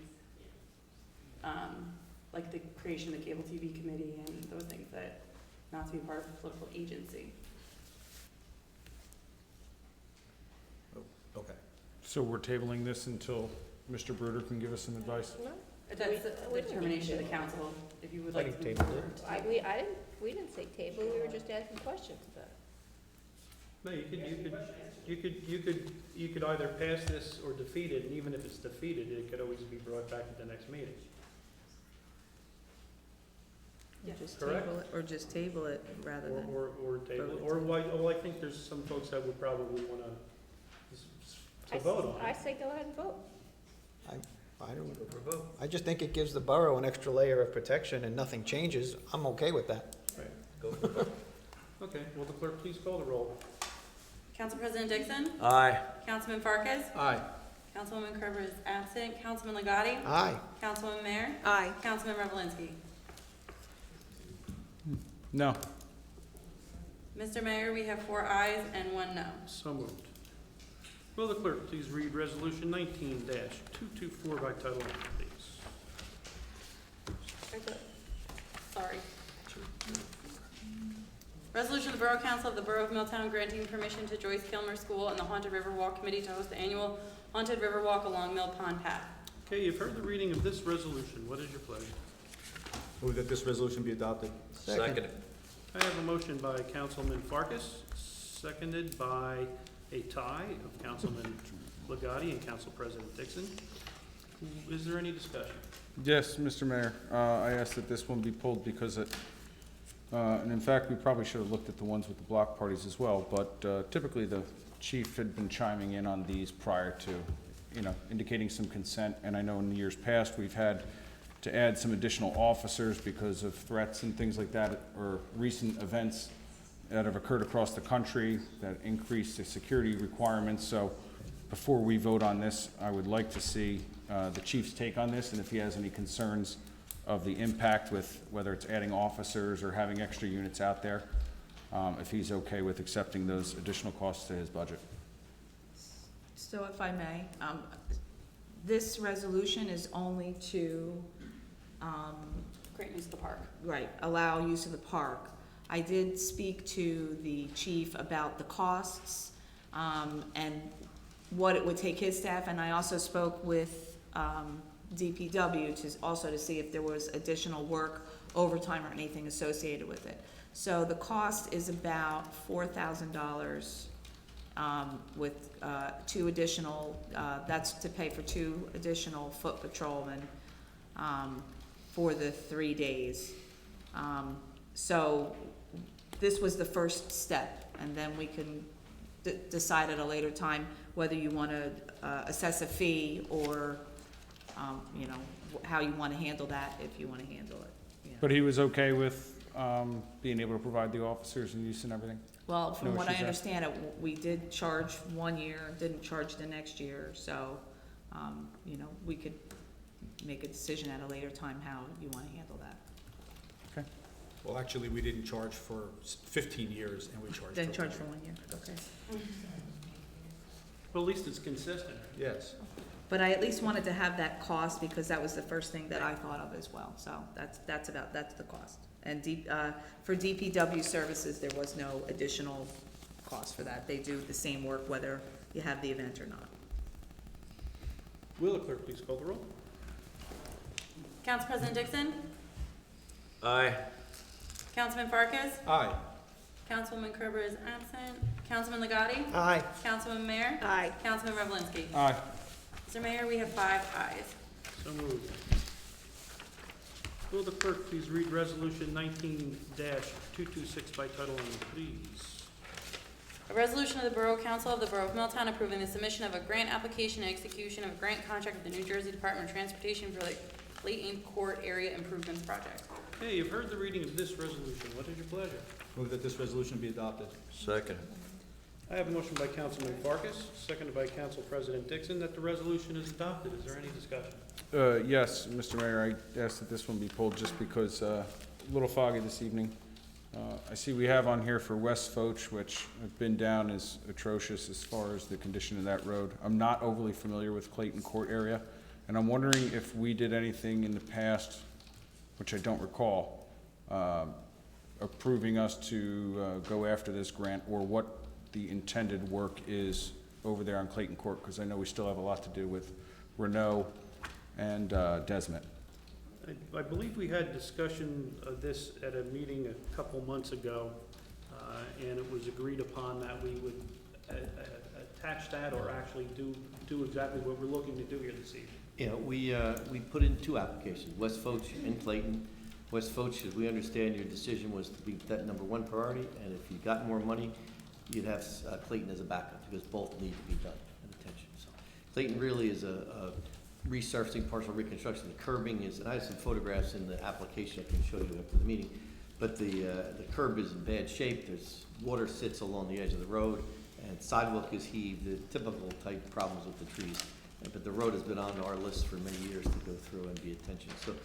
like the creation of the cable TV committee and those things, that not to be part of a political agency. Okay. So we're tabling this until Mr. Bruder can give us some advice? No? That's the determination of the council, if you would like to. We didn't say table, we were just asking questions about it. No, you could either pass this or defeat it, and even if it's defeated, it could always be brought back at the next meeting. Yeah. Just Correct. table it, or just table it rather than. Or table, vote it. or why, well, I think there's some folks that would probably wanna to vote on I it. say go ahead and vote. I just think it gives the borough an extra layer of protection and nothing changes. I'm okay with that. Go for it. Okay, will the clerk please call the roll? Council President Dixon? Aye. Councilman Farkas? Aye. Councilwoman Kerber is absent. Councilman Legati? Aye. Councilwoman Mayer? Aye. Councilman Revelinsky? No. Mr. Mayor, we have 4 ayes and 1 no. So moved. Will the clerk please read resolution 19-224 by title only, please? Sorry. Resolution of the Borough Council of the Borough of Milltown granting permission to Joyce Kilmer School and the Haunted River Walk Committee to host the annual Haunted River Walk along Mill Pond Path. Okay, you've heard the reading of this resolution. What is your pleasure? Move that this resolution be adopted. Second. I have a motion by Councilman Farkas, seconded by a tie of Councilman Legati and Council President Dixon. Is there any discussion? Yes, Mr. Mayor, I asked that this one be pulled because and in fact, we probably should have looked at the ones with the block parties as well, but typically the chief had been chiming in on these prior to, indicating some consent, and I know in years past, we've had to add some additional officers because of threats and things like that, or recent events that have occurred across the country that increase the security requirements. So before we vote on this, I would like to see the chief's take on this, and if he has any concerns of the impact with whether it's adding officers or having extra units out there, if he's okay with accepting those additional costs to his budget. So if I may, this resolution is only to, Great use of the park. right, allow use of the park. I did speak to the chief about the costs, and what it would take his staff, and I also spoke with, DPW to see if there was additional work, overtime, or anything associated with it. So the cost is about $4,000, with, 2 additional, that's to pay for 2 additional foot patrolmen, for the 3 days. So this was the first step, and then we can decide at a later time whether you want to assess a fee or, how you want to handle that, if you want to handle it. But he was okay with being able to provide the officers and use and everything? Well, from No what I issues there? understand, we did charge 1 year, didn't charge the next year, so, we could make a decision at a later time how you want to handle that. Well, actually, we didn't charge for 15 years, and we charged. Didn't for charge for 1 year, okay. Well, at least it's consistent. Yes. But I at least wanted to have that cost because that was the first thing that I thought of as well. So that's the cost. And for DPW services, there was no additional cost for that. They do the same work whether you have the event or not. Will the clerk please call the roll? Council President Dixon? Aye. Councilman Farkas? Aye. Councilwoman Kerber is absent. Councilman Legati? Aye. Councilman Mayor? Aye. Councilman Revelinsky? Aye. Mr. Mayor, we have 5 ayes. So moved. Will the clerk please read Resolution 19-226 by title only, please? A resolution of the Borough Council of the Borough of Milltown approving the submission of a grant application and execution of a grant contract with the New Jersey Department of Transportation for the Clayton Court Area Improvements Project. Okay, you've heard the reading of this resolution. What is your pleasure? Move that this resolution be adopted. Second. I have a motion by Councilman Farkas, seconded by Council President Dixon, that the resolution is adopted. Is there any discussion? Yes, Mr. Mayor, I asked that this one be pulled just because, a little foggy this evening. I see we have on here for West Foch, which I've been down, is atrocious as far as the condition of that road. I'm not overly familiar with Clayton Court area, and I'm wondering if we did anything in the past, which I don't recall, approving us to go after this grant, or what the intended work is over there on Clayton Court, because I know we still have a lot to do with Renault and Desmet. I believe we had discussion of this at a meeting a couple months ago, and it was agreed upon that we would attach that or actually do exactly what we're looking to do here this evening. Yeah, we put in 2 applications, West Foch and Clayton. West Foch, as we understand, your decision was to be that number 1 priority, and if you got more money, you'd have Clayton as a backup, because both need to be done at attention. So Clayton really is a resurfacing, partial reconstruction. The curbing is, and I have some photographs in the application I can show you after the meeting, but the curb is in bad shape. There's water sits along the edge of the road, and sidewalk is heaved, the typical type problems with the trees. But the road has been on our list for many years to go through and be attention. So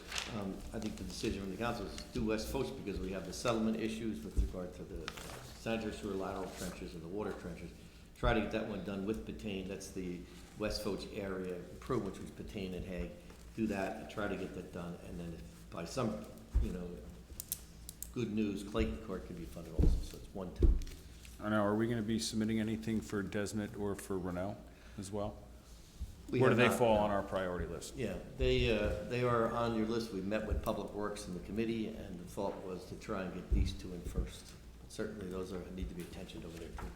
I think the decision from the council is to do West Foch because we have the settlement issues with regard to the sanitary sewer lateral trenches and the water trenches. Try to get that one done with Patain. That's the West Foch area improvement, which was Patain and Hague. Do that and try to get that done. And then if by some, good news, Clayton Court can be funded also. So it's 1, 2. I know, are we gonna be submitting anything for Desmet or for Renault as well? We Where do have they not, fall no. on our priority list? Yeah, they are on your list. We met with Public Works and the committee, and the thought was to try and get these 2 in first. But certainly, those need to be attentioned over there too.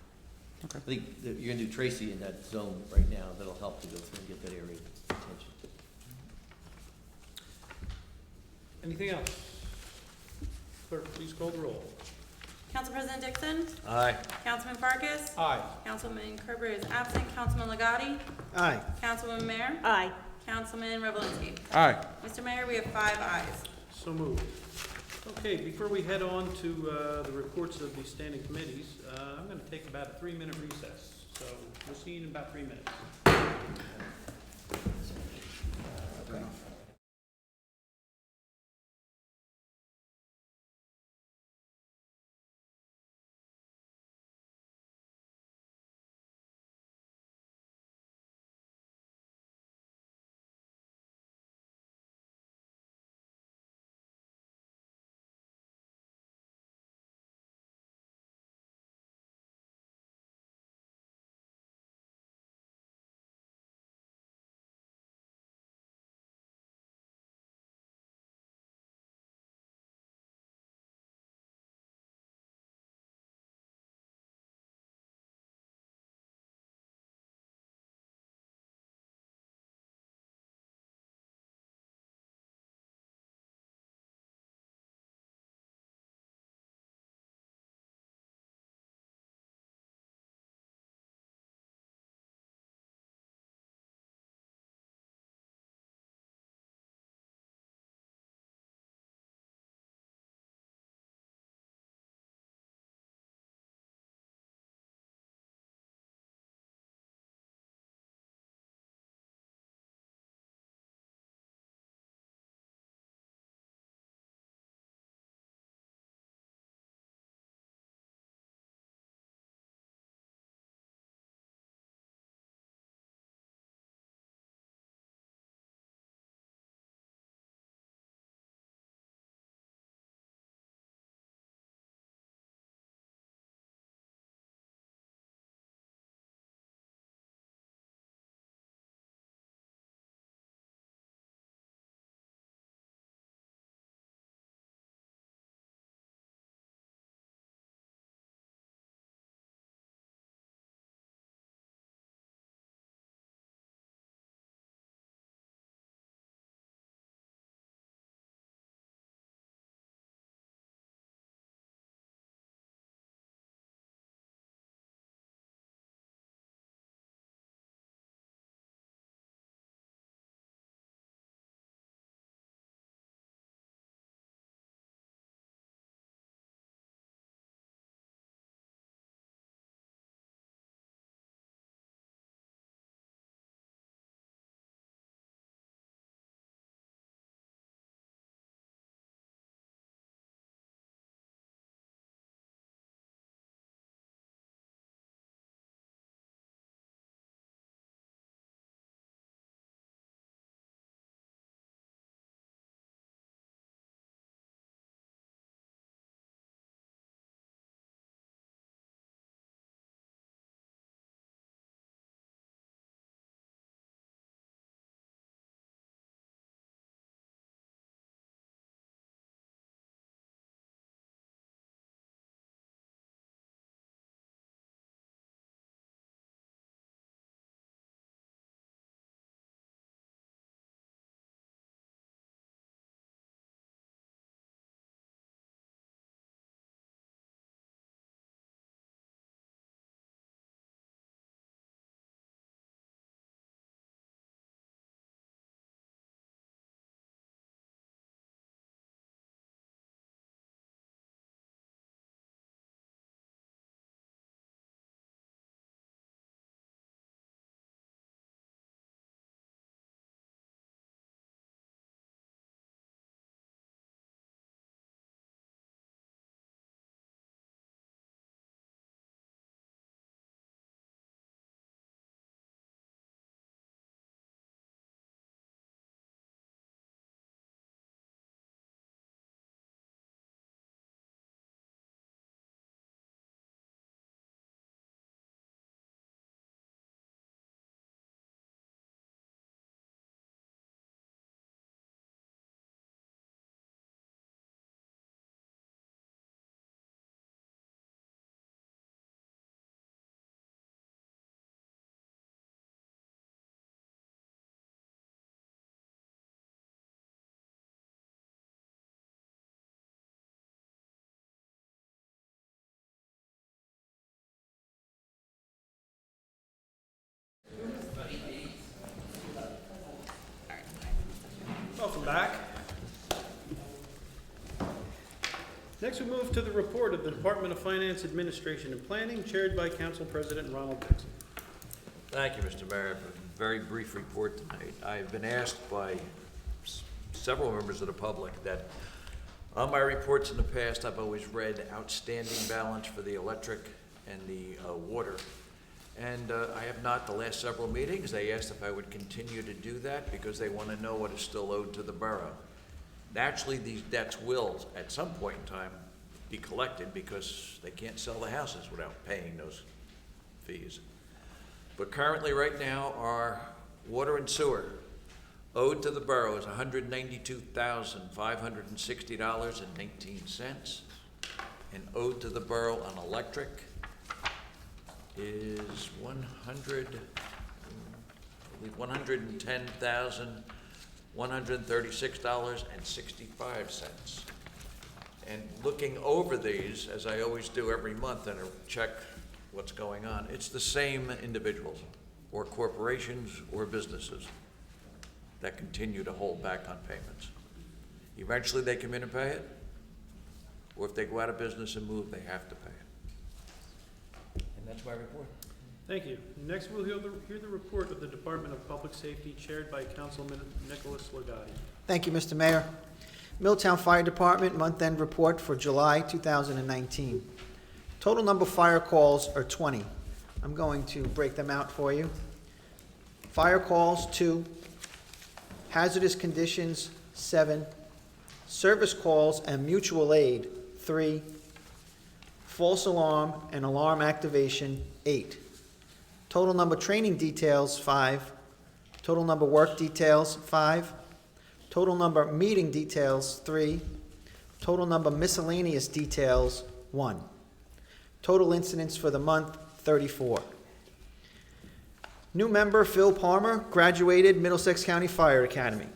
Okay. I think that you're gonna do Tracy in that zone right now. That'll help to go through and get that area attention. Anything else? Clerk, please call the roll. Council President Dixon? Aye. Councilman Farkas? Aye. Councilman Kerber is absent. Councilman Legati? Aye. Councilwoman Mayor? Aye. Councilman Revelinsky? Aye. Mr. Mayor, we have 5 ayes. So moved. Okay, before we head on to the reports of the standing committees, I'm going to take about a 3-minute recess. So we'll see you in about 3 minutes. Next, we move to the report of the Department of Finance, Administration, and Planning, chaired by Council President Ronald Dixon. Thank you, Mr. Mayor, for a very brief report tonight. I've been asked by several members of the public that on my reports in the past, I've always read outstanding balance for the electric and the water. And I have not the last several meetings. They asked if I would continue to do that because they want to know what is still owed to the borough. Naturally, these debts will, at some point in time, be collected because they can't sell the houses without paying those fees. But currently, right now, our water and sewer owed to the borough is $192,560.19, and owed to the borough on electric is $110,136.65. And looking over these, as I always do every month, and I check what's going on, it's the same individuals or corporations or businesses that continue to hold back on payments. Eventually, they come in and pay it, or if they go out of business and move, they have to pay it. And that's my report. Thank you. Next, we'll hear the report of the Department of Public Safety, chaired by Councilman Nicholas Legatti. Thank you, Mr. Mayor. Milltown Fire Department month-end report for July 2019. Total number of fire calls are 20. I'm going to break them out for you. Fire calls, 2. Hazardous conditions, 7. Service calls and mutual aid, 3. False alarm and alarm activation, 8. Total number training details, 5. Total number work details, 5. Total number meeting details, 3. Total number miscellaneous details, 1. Total incidents for the month, 34. New member Phil Palmer, graduated Middlesex County Fire Academy.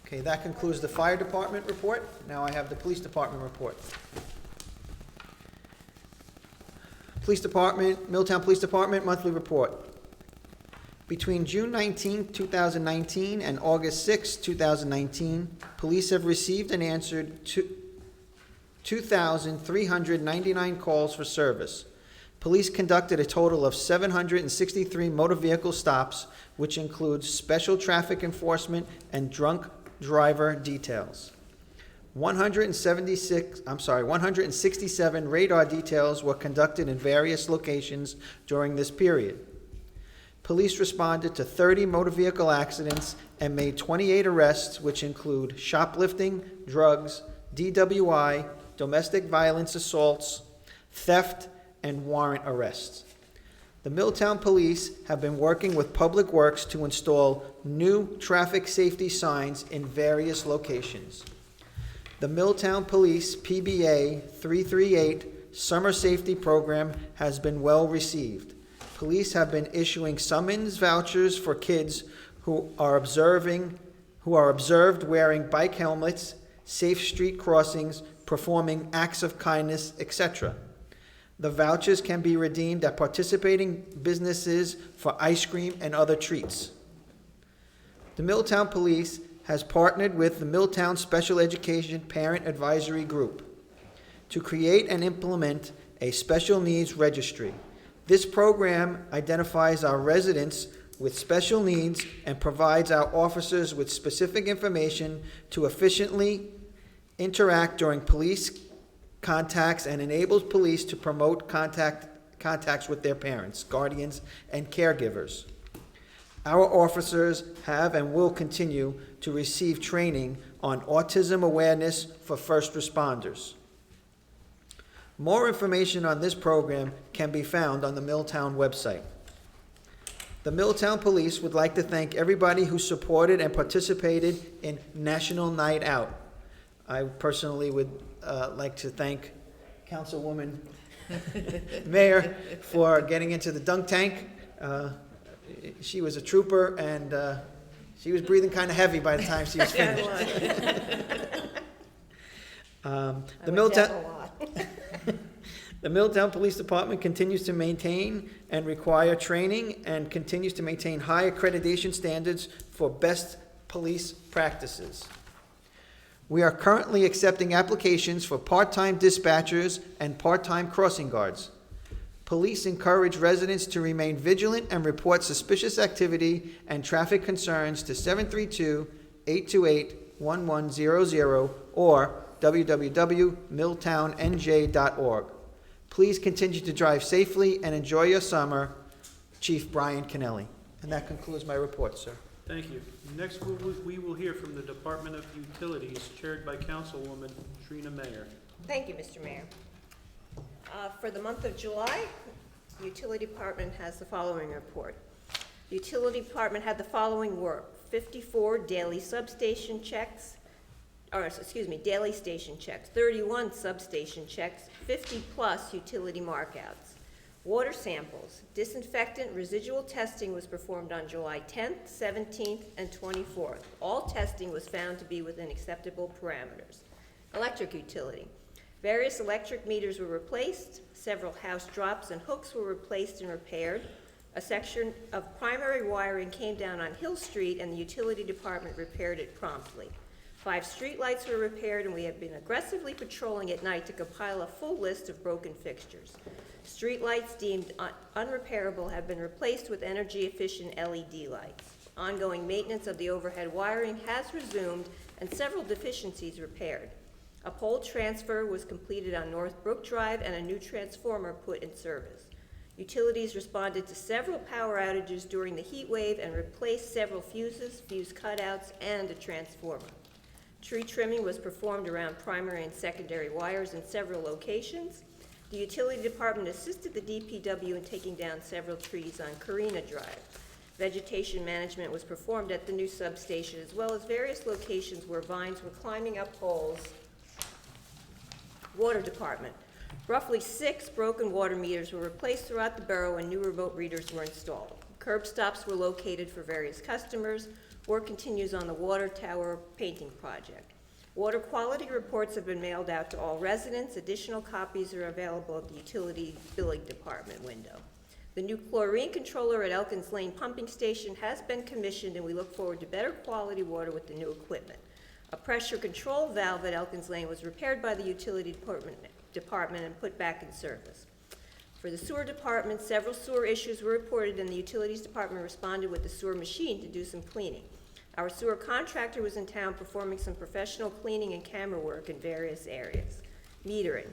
Okay, that concludes the fire department report. Now I have the police department report. Police Department, Milltown Police Department monthly report. Between June 19, 2019 and August 6, 2019, police have received and answered 2,399 calls for service. Police conducted a total of 763 motor vehicle stops, which includes special traffic enforcement and drunk driver details. 167 radar details were conducted in various locations during this period. Police responded to 30 motor vehicle accidents and made 28 arrests, which include shoplifting, drugs, DWI, domestic violence assaults, theft, and warrant arrests. The Milltown Police have been working with Public Works to install new traffic safety signs in various locations. The Milltown Police PBA 338 Summer Safety Program has been well received. Police have been issuing summons vouchers for kids who are observed wearing bike helmets, safe street crossings, performing acts of kindness, etc. The vouchers can be redeemed at participating businesses for ice cream and other treats. The Milltown Police has partnered with the Milltown Special Education Parent Advisory Group to create and implement a special needs registry. This program identifies our residents with special needs and provides our officers with specific information to efficiently interact during police contacts and enables police to promote contacts with their parents, guardians, and caregivers. Our officers have and will continue to receive training on autism awareness for first responders. More information on this program can be found on the Milltown website. The Milltown Police would like to thank everybody who supported and participated in National Night Out. I personally would like to thank Councilwoman Mayor for getting into the dunk tank. She was a trooper, and she was breathing kind of heavy by the time she was finished. The Milltown Police Department continues to maintain and require training and continues to maintain high accreditation standards for best police practices. We are currently accepting applications for part-time dispatchers and part-time crossing guards. Police encourage residents to remain vigilant and report suspicious activity and traffic concerns to 732-828-1100 or www.milltownnj.org. Please continue to drive safely and enjoy your summer. Chief Brian Kennelly. And that concludes my report, sir. Thank you. Next, we will hear from the Department of Utilities, chaired by Councilwoman Trina Mayer. Thank you, Mr. Mayor. For the month of July, the Utility Department has the following report. The Utility Department had the following work: 54 daily substation checks, daily station checks, 31 substation checks, 50-plus utility markouts. Water samples, disinfectant residual testing was performed on July 10th, 17th, and 24th. All testing was found to be within acceptable parameters. Electric utility. Various electric meters were replaced, several house drops and hooks were replaced and repaired. A section of primary wiring came down on Hill Street and the Utility Department repaired it promptly. 5 streetlights were repaired, and we have been aggressively patrolling at night to compile a full list of broken fixtures. Streetlights deemed unrepairable have been replaced with energy-efficient LED lights. Ongoing maintenance of the overhead wiring has resumed, and several deficiencies repaired. A pole transfer was completed on North Brook Drive, and a new transformer put in service. Utilities responded to several power outages during the heat wave and replaced several fuses, fuse cutouts, and a transformer. Tree trimming was performed around primary and secondary wires in several locations. The Utility Department assisted the DPW in taking down several trees on Carina Drive. Vegetation management was performed at the new substation, as well as various locations where vines were climbing up poles. Water Department. Roughly 6 broken water meters were replaced throughout the borough, and new remote readers were installed. Curb stops were located for various customers. Work continues on the water tower painting project. Water quality reports have been mailed out to all residents. Additional copies are available at the utility billing department window. The new chlorine controller at Elkins Lane Pumping Station has been commissioned, and we look forward to better quality water with the new equipment. A pressure control valve at Elkins Lane was repaired by the utility department and put back in service. For the sewer department, several sewer issues were reported, and the utilities department responded with the sewer machine to do some cleaning. Our sewer contractor was in town performing some professional cleaning and camera work in various areas. Metering.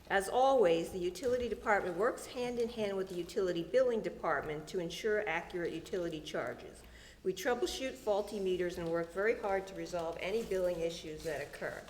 As always, the utility department works hand in hand with the utility billing department to ensure accurate utility charges. We troubleshoot faulty meters and work very hard to resolve any billing issues that occur.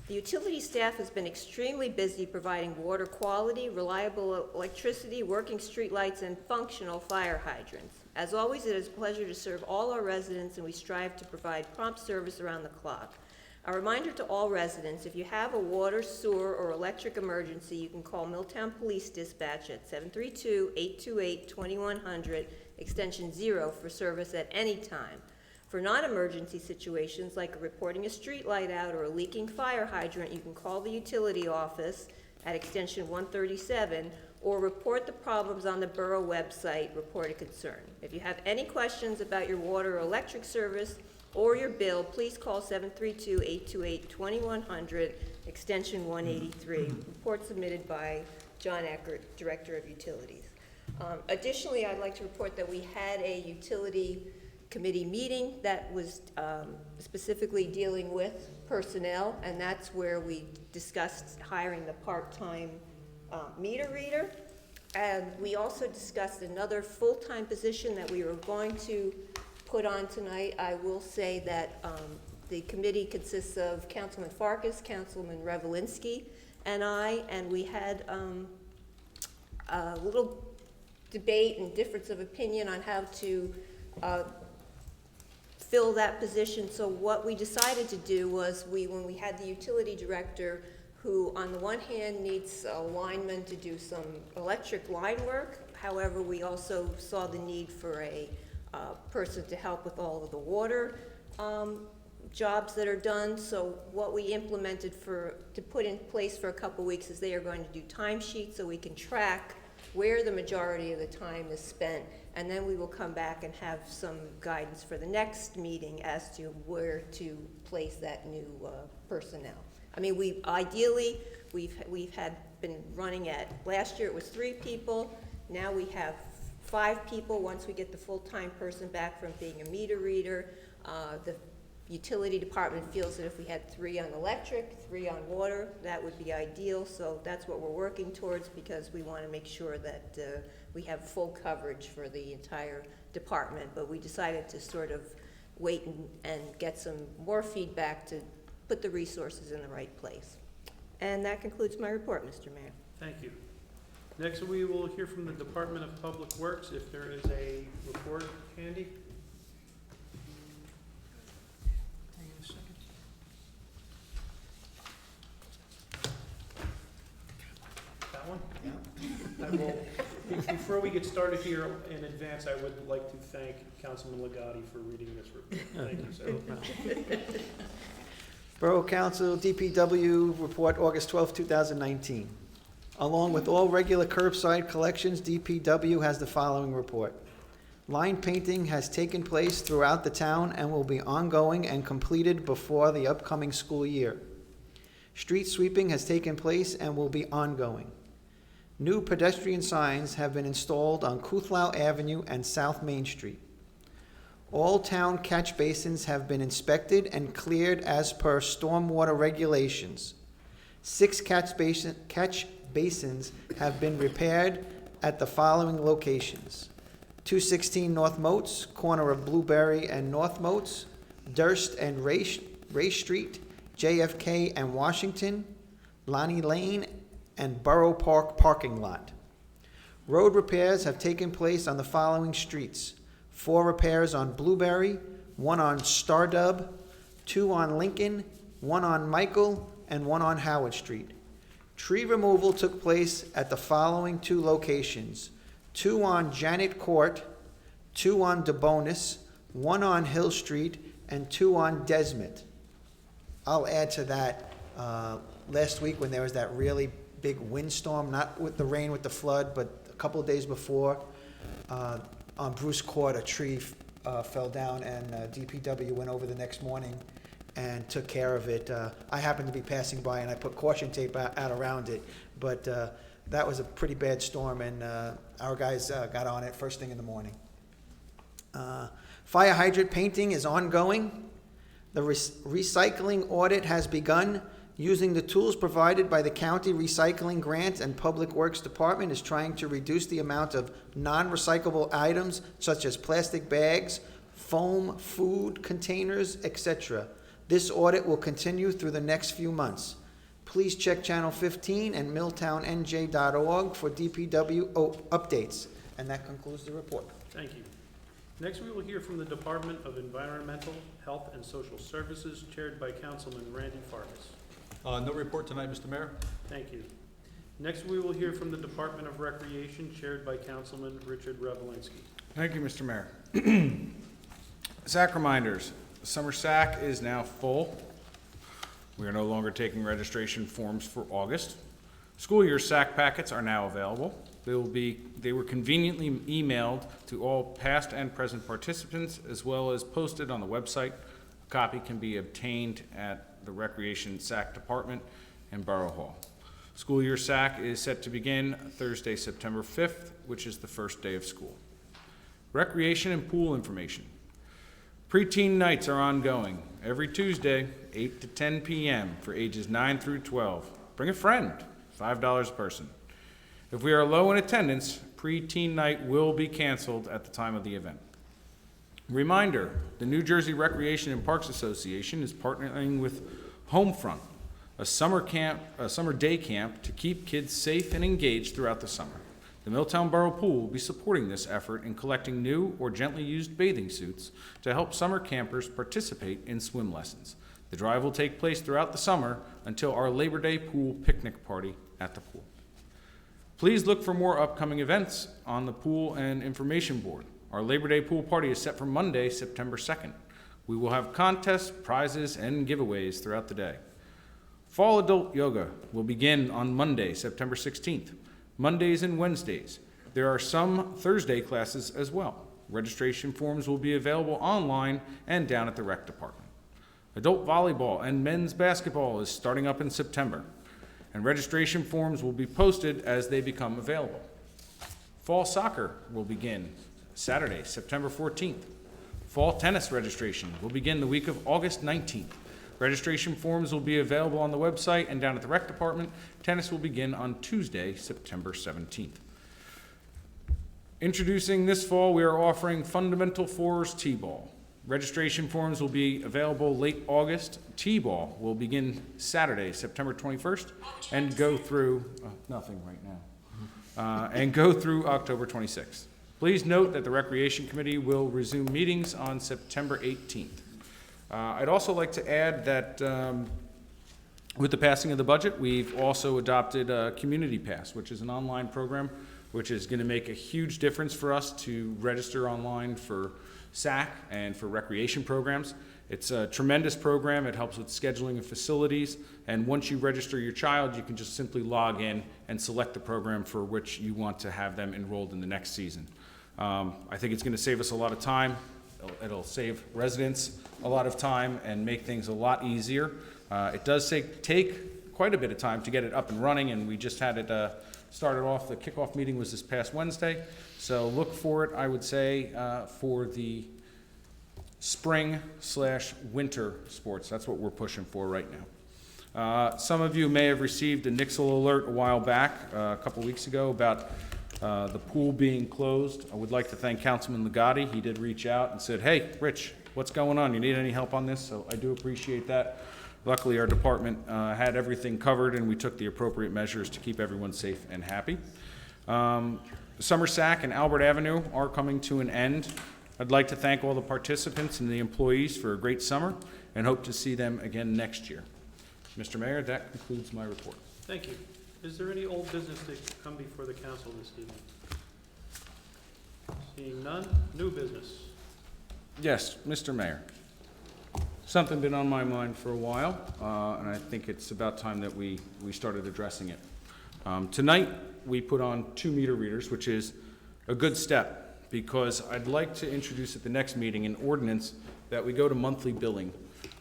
The utility staff has been extremely busy providing water quality, reliable electricity, working streetlights, and functional fire hydrants. As always, it is a pleasure to serve all our residents, and we strive to provide prompt service around the clock. A reminder to all residents, if you have a water, sewer, or electric emergency, you can call Milltown Police Dispatch at 732-828-2100, extension 0 for service at any time. For non-emergency situations, like reporting a street light out or a leaking fire hydrant, you can call the utility office at extension 137 or report the problems on the borough website, Report a Concern. If you have any questions about your water or electric service or your bill, please call 732-828-2100, extension 183. Report submitted by John Eckert, Director of Utilities. Additionally, I'd like to report that we had a utility committee meeting that was specifically dealing with personnel, and that's where we discussed hiring the part-time meter reader. And we also discussed another full-time position that we were going to put on tonight. I will say that the committee consists of Councilman Farkas, Councilman Revelinsky, and I, and we had a little debate and difference of opinion on how to fill that position. So what we decided to do was when we had the utility director, who on the one hand needs a lineman to do some electric line work, however, we also saw the need for a person to help with all of the water jobs that are done. So what we implemented to put in place for a couple weeks is they are going to do timesheets so we can track where the majority of the time is spent. And then we will come back and have some guidance for the next meeting as to where to place that new personnel. I mean, we've been running at, last year it was 3 people, now we have 5 people once we get the full-time person back from being a meter reader. The utility department feels that if we had 3 on electric, 3 on water, that would be ideal. So that's what we're working towards, because we want to make sure that we have full coverage for the entire department. But we decided to sort of wait and get some more feedback to put the resources in the right place. And that concludes my report, Mr. Mayor. Thank you. Next, we will hear from the Department of Public Works. If there is a report, Candy? Hang on a second. That one? Yeah. I will, before we get started here in advance, I would like to thank Councilman Legati for reading this report. Thank you, sir. Borough Council, DPW report, August 12, 2019. Along with all regular curbside collections, DPW has the following report. Line painting has taken place throughout the town and will be ongoing and completed before the upcoming school year. Street sweeping has taken place and will be ongoing. New pedestrian signs have been installed on Kuthlau Avenue and South Main Street. All town catch basins have been inspected and cleared as per stormwater regulations. 6 catch basins have been repaired at the following locations: 216 North Moats, corner of Blueberry and North Moats, Durst and Ray Street, JFK and Washington, Lonnie Lane, and Borough Park parking lot. Road repairs have taken place on the following streets: 4 repairs on Blueberry, 1 on Stardub, 2 on Lincoln, 1 on Michael, and 1 on Howard Street. Tree removal took place at the following 2 locations: 2 on Janet Court, 2 on DeBonis, 1 on Hill Street, and 2 on Desmond. I'll add to that, last week when there was that really big windstorm, not with the rain, with the flood, but a couple of days before, on Bruce Court, a tree fell down, and DPW went over the next morning and took care of it. I happened to be passing by, and I put caution tape out around it, but that was a pretty bad storm, and our guys got on it first thing in the morning. Fire hydrant painting is ongoing. The recycling audit has begun. Using the tools provided by the County Recycling Grant and Public Works Department is trying to reduce the amount of non-recyclable items such as plastic bags, foam, food containers, etc. This audit will continue through the next few months. Please check Channel 15 and milltownnj.org for DPW updates. And that concludes the report. Thank you. Next, we will hear from the Department of Environmental, Health, and Social Services, chaired by Councilman Randy Farkas. No report tonight, Mr. Mayor. Thank you. Next, we will hear from the Department of Recreation, chaired by Councilman Richard Revelinsky. Thank you, Mr. Mayor. SAC reminders. The summer SAC is now full. We are no longer taking registration forms for August. School year SAC packets are now available. They were conveniently emailed to all past and present participants, as well as posted on the website. A copy can be obtained at the Recreation SAC Department and Borough Hall. School year SAC is set to begin Thursday, September 5th, which is the first day of school. Recreation and pool information. Preteen nights are ongoing every Tuesday, 8 to 10 p.m. for ages 9 through 12. Bring a friend, $5 a person. If we are low in attendance, preteen night will be canceled at the time of the event. Reminder, the New Jersey Recreation and Parks Association is partnering with Homefront, a summer day camp to keep kids safe and engaged throughout the summer. The Milltown Borough Pool will be supporting this effort in collecting new or gently used bathing suits to help summer campers participate in swim lessons. The drive will take place throughout the summer until our Labor Day pool picnic party at the pool. Please look for more upcoming events on the pool and information board. Our Labor Day pool party is set for Monday, September 2nd. We will have contests, prizes, and giveaways throughout the day. Fall Adult Yoga will begin on Monday, September 16th, Mondays and Wednesdays. There are some Thursday classes as well. Registration forms will be available online and down at the rec department. Adult volleyball and men's basketball is starting up in September, and registration forms will be posted as they become available. Fall soccer will begin Saturday, September 14th. Fall tennis registration will begin the week of August 19th. Registration forms will be available on the website and down at the rec department. Tennis will begin on Tuesday, September 17th. Introducing this fall, we are offering Fundamental Fours T-Ball. Registration forms will be available late August. T-Ball will begin Saturday, September 21st, and go through, nothing right now, and go through October 26th. Please note that the Recreation Committee will resume meetings on September 18th. I'd also like to add that with the passing of the budget, we've also adopted Community Pass, which is an online program which is going to make a huge difference for us to register online for SAC and for recreation programs. It's a tremendous program. It helps with scheduling of facilities, and once you register your child, you can just simply log in and select the program for which you want to have them enrolled in the next season. I think it's going to save us a lot of time. It'll save residents a lot of time and make things a lot easier. It does take quite a bit of time to get it up and running, and we just had it started off. The kickoff meeting was this past Wednesday, so look for it, I would say, for the spring/winter sports. That's what we're pushing for right now. Some of you may have received a Nixle alert a while back, a couple weeks ago, about the pool being closed. I would like to thank Councilman Ligotti. He did reach out and said, "Hey, Rich, what's going on? You need any help on this?" So I do appreciate that. Luckily, our department had everything covered, and we took the appropriate measures to keep everyone safe and happy. Summer SAC and Albert Avenue are coming to an end. I'd like to thank all the participants and the employees for a great summer, and hope to see them again next year. Mr. Mayor, that concludes my report. Thank you. Is there any old business to come before the council this evening? Seeing none, new business. Yes, Mr. Mayor. Something been on my mind for a while, and I think it's about time that we started addressing it. Tonight, we put on 2 meter readers, which is a good step, because I'd like to introduce at the next meeting an ordinance that we go to monthly billing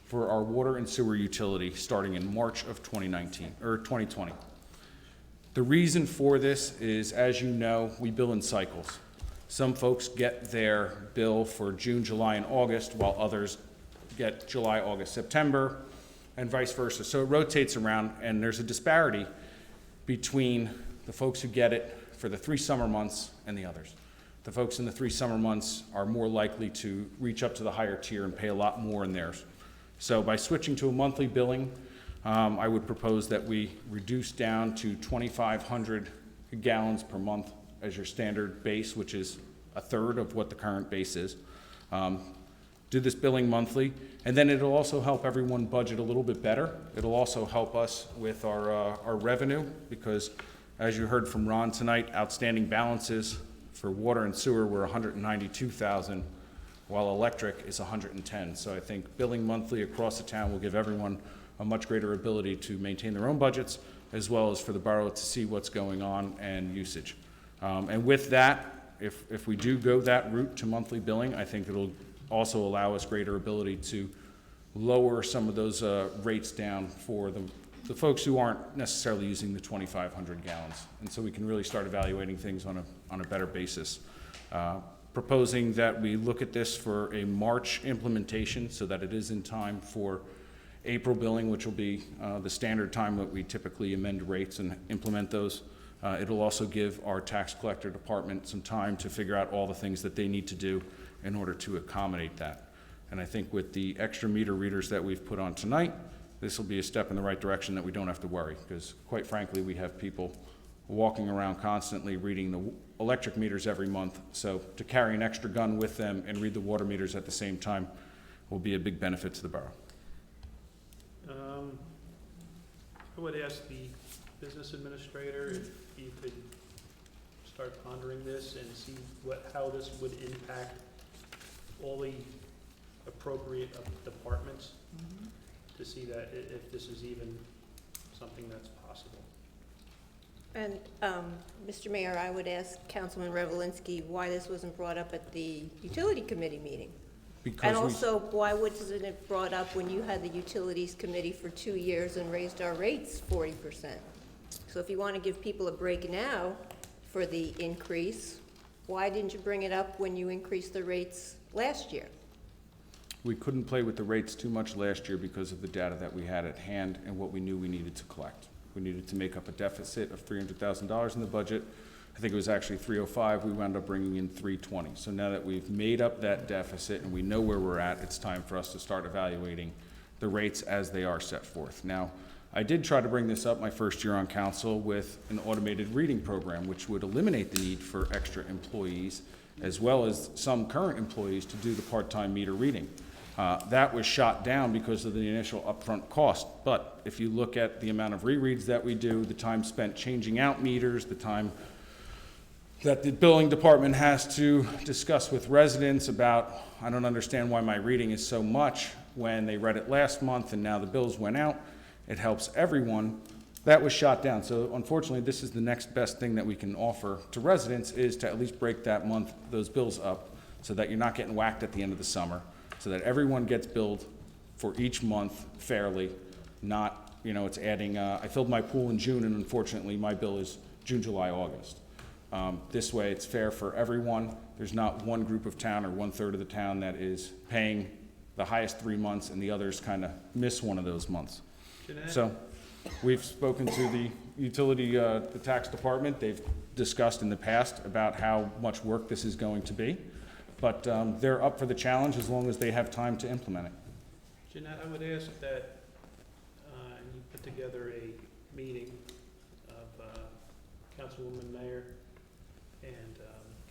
for our water and sewer utility starting in March of 2020. The reason for this is, as you know, we bill in cycles. Some folks get their bill for June, July, and August, while others get July, August, September, and vice versa. So it rotates around, and there's a disparity between the folks who get it for the 3 summer months and the others. The folks in the 3 summer months are more likely to reach up to the higher tier and pay a lot more in theirs. So by switching to a monthly billing, I would propose that we reduce down to 2,500 gallons per month as your standard base, which is a third of what the current base is. Do this billing monthly, and then it'll also help everyone budget a little bit better. It'll also help us with our revenue, because as you heard from Ron tonight, outstanding balances for water and sewer were 192,000, while electric is 110. So I think billing monthly across the town will give everyone a much greater ability to maintain their own budgets, as well as for the borough to see what's going on and usage. And with that, if we do go that route to monthly billing, I think it'll also allow us greater ability to lower some of those rates down for the folks who aren't necessarily using the 2,500 gallons. And so we can really start evaluating things on a better basis. Proposing that we look at this for a March implementation so that it is in time for April billing, which will be the standard time that we typically amend rates and implement those. It'll also give our tax collector department some time to figure out all the things that they need to do in order to accommodate that. And I think with the extra meter readers that we've put on tonight, this will be a step in the right direction that we don't have to worry, because quite frankly, we have people walking around constantly reading the electric meters every month. So to carry an extra gun with them and read the water meters at the same time will be a big benefit to the borough. I would ask the business administrator if you could start pondering this and see how this would impact all the appropriate of departments to see that if this is even something that's possible. And, Mr. Mayor, I would ask Councilman Revelinsky why this wasn't brought up at the Utility Committee meeting. Because And also, why wasn't it brought up when you had the Utilities Committee for 2 years and raised our rates 40%? So if you want to give people a break now for the increase, why didn't you bring it up when you increased the rates last year? we couldn't play with the rates too much last year because of the data that we had at hand and what we knew we needed to collect. We needed to make up a deficit of $300,000 in the budget. I think it was actually 305, we wound up bringing in 320. So now that we've made up that deficit and we know where we're at, it's time for us to start evaluating the rates as they are set forth. Now, I did try to bring this up my first year on council with an automated reading program, which would eliminate the need for extra employees, as well as some current employees to do the part-time meter reading. That was shot down because of the initial upfront cost. But if you look at the amount of rereads that we do, the time spent changing out meters, the time that the billing department has to discuss with residents about, I don't understand why my reading is so much when they read it last month and now the bills went out. It helps everyone. That was shot down. So unfortunately, this is the next best thing that we can offer to residents, is to at least break that month, those bills up, so that you're not getting whacked at the end of the summer, so that everyone gets billed for each month fairly, not, you know, it's adding, I filled my pool in June and unfortunately my bill is June, July, August. This way it's fair for everyone. There's not one group of town or 1/3 of the town that is paying the highest 3 months and the others kind of miss one of those months. Jeanette? So we've spoken to the utility, the tax department. They've discussed in the past about how much work this is going to be, but they're up for the challenge as long as they have time to implement it. Jeanette, I would ask that you put together a meeting of Councilwoman Mayer and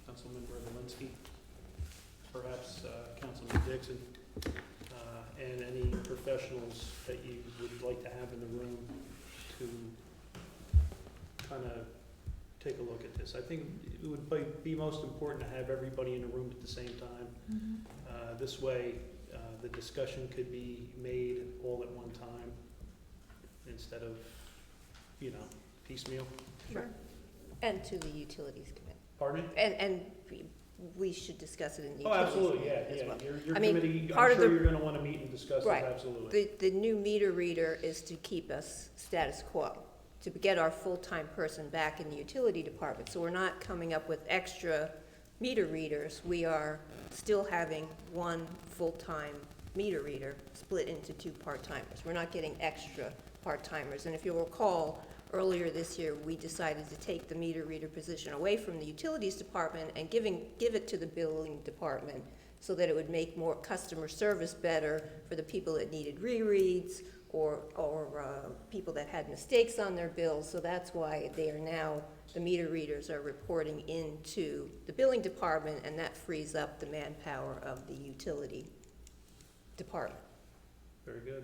Councilman Revelinsky, perhaps Councilman Dixon, and any professionals that you would like to have in the room to kind of take a look at this. I think it would be most important to have everybody in the room at the same time. This way, the discussion could be made all at one time instead of, you know, piecemeal. Sure. And to the Utilities Committee. Pardon me? And we should discuss it in the Oh, Utilities absolutely, Committee yeah, as yeah. well. Your I mean, committee, part I'm of sure the- you're gonna wanna meet and discuss this, Right. absolutely. The new meter reader is to keep us status quo, to get our full-time person back in the utility department. So we're not coming up with extra meter readers. We are still having one full-time meter reader split into 2 part-timers. We're not getting extra part-timers. And if you'll recall, earlier this year, we decided to take the meter reader position away from the utilities department and give it to the billing department, so that it would make more customer service better for the people that needed rereads or people that had mistakes on their bills. So that's why they are now, the meter readers are reporting into the billing department, and that frees up the manpower of the utility department. Very good.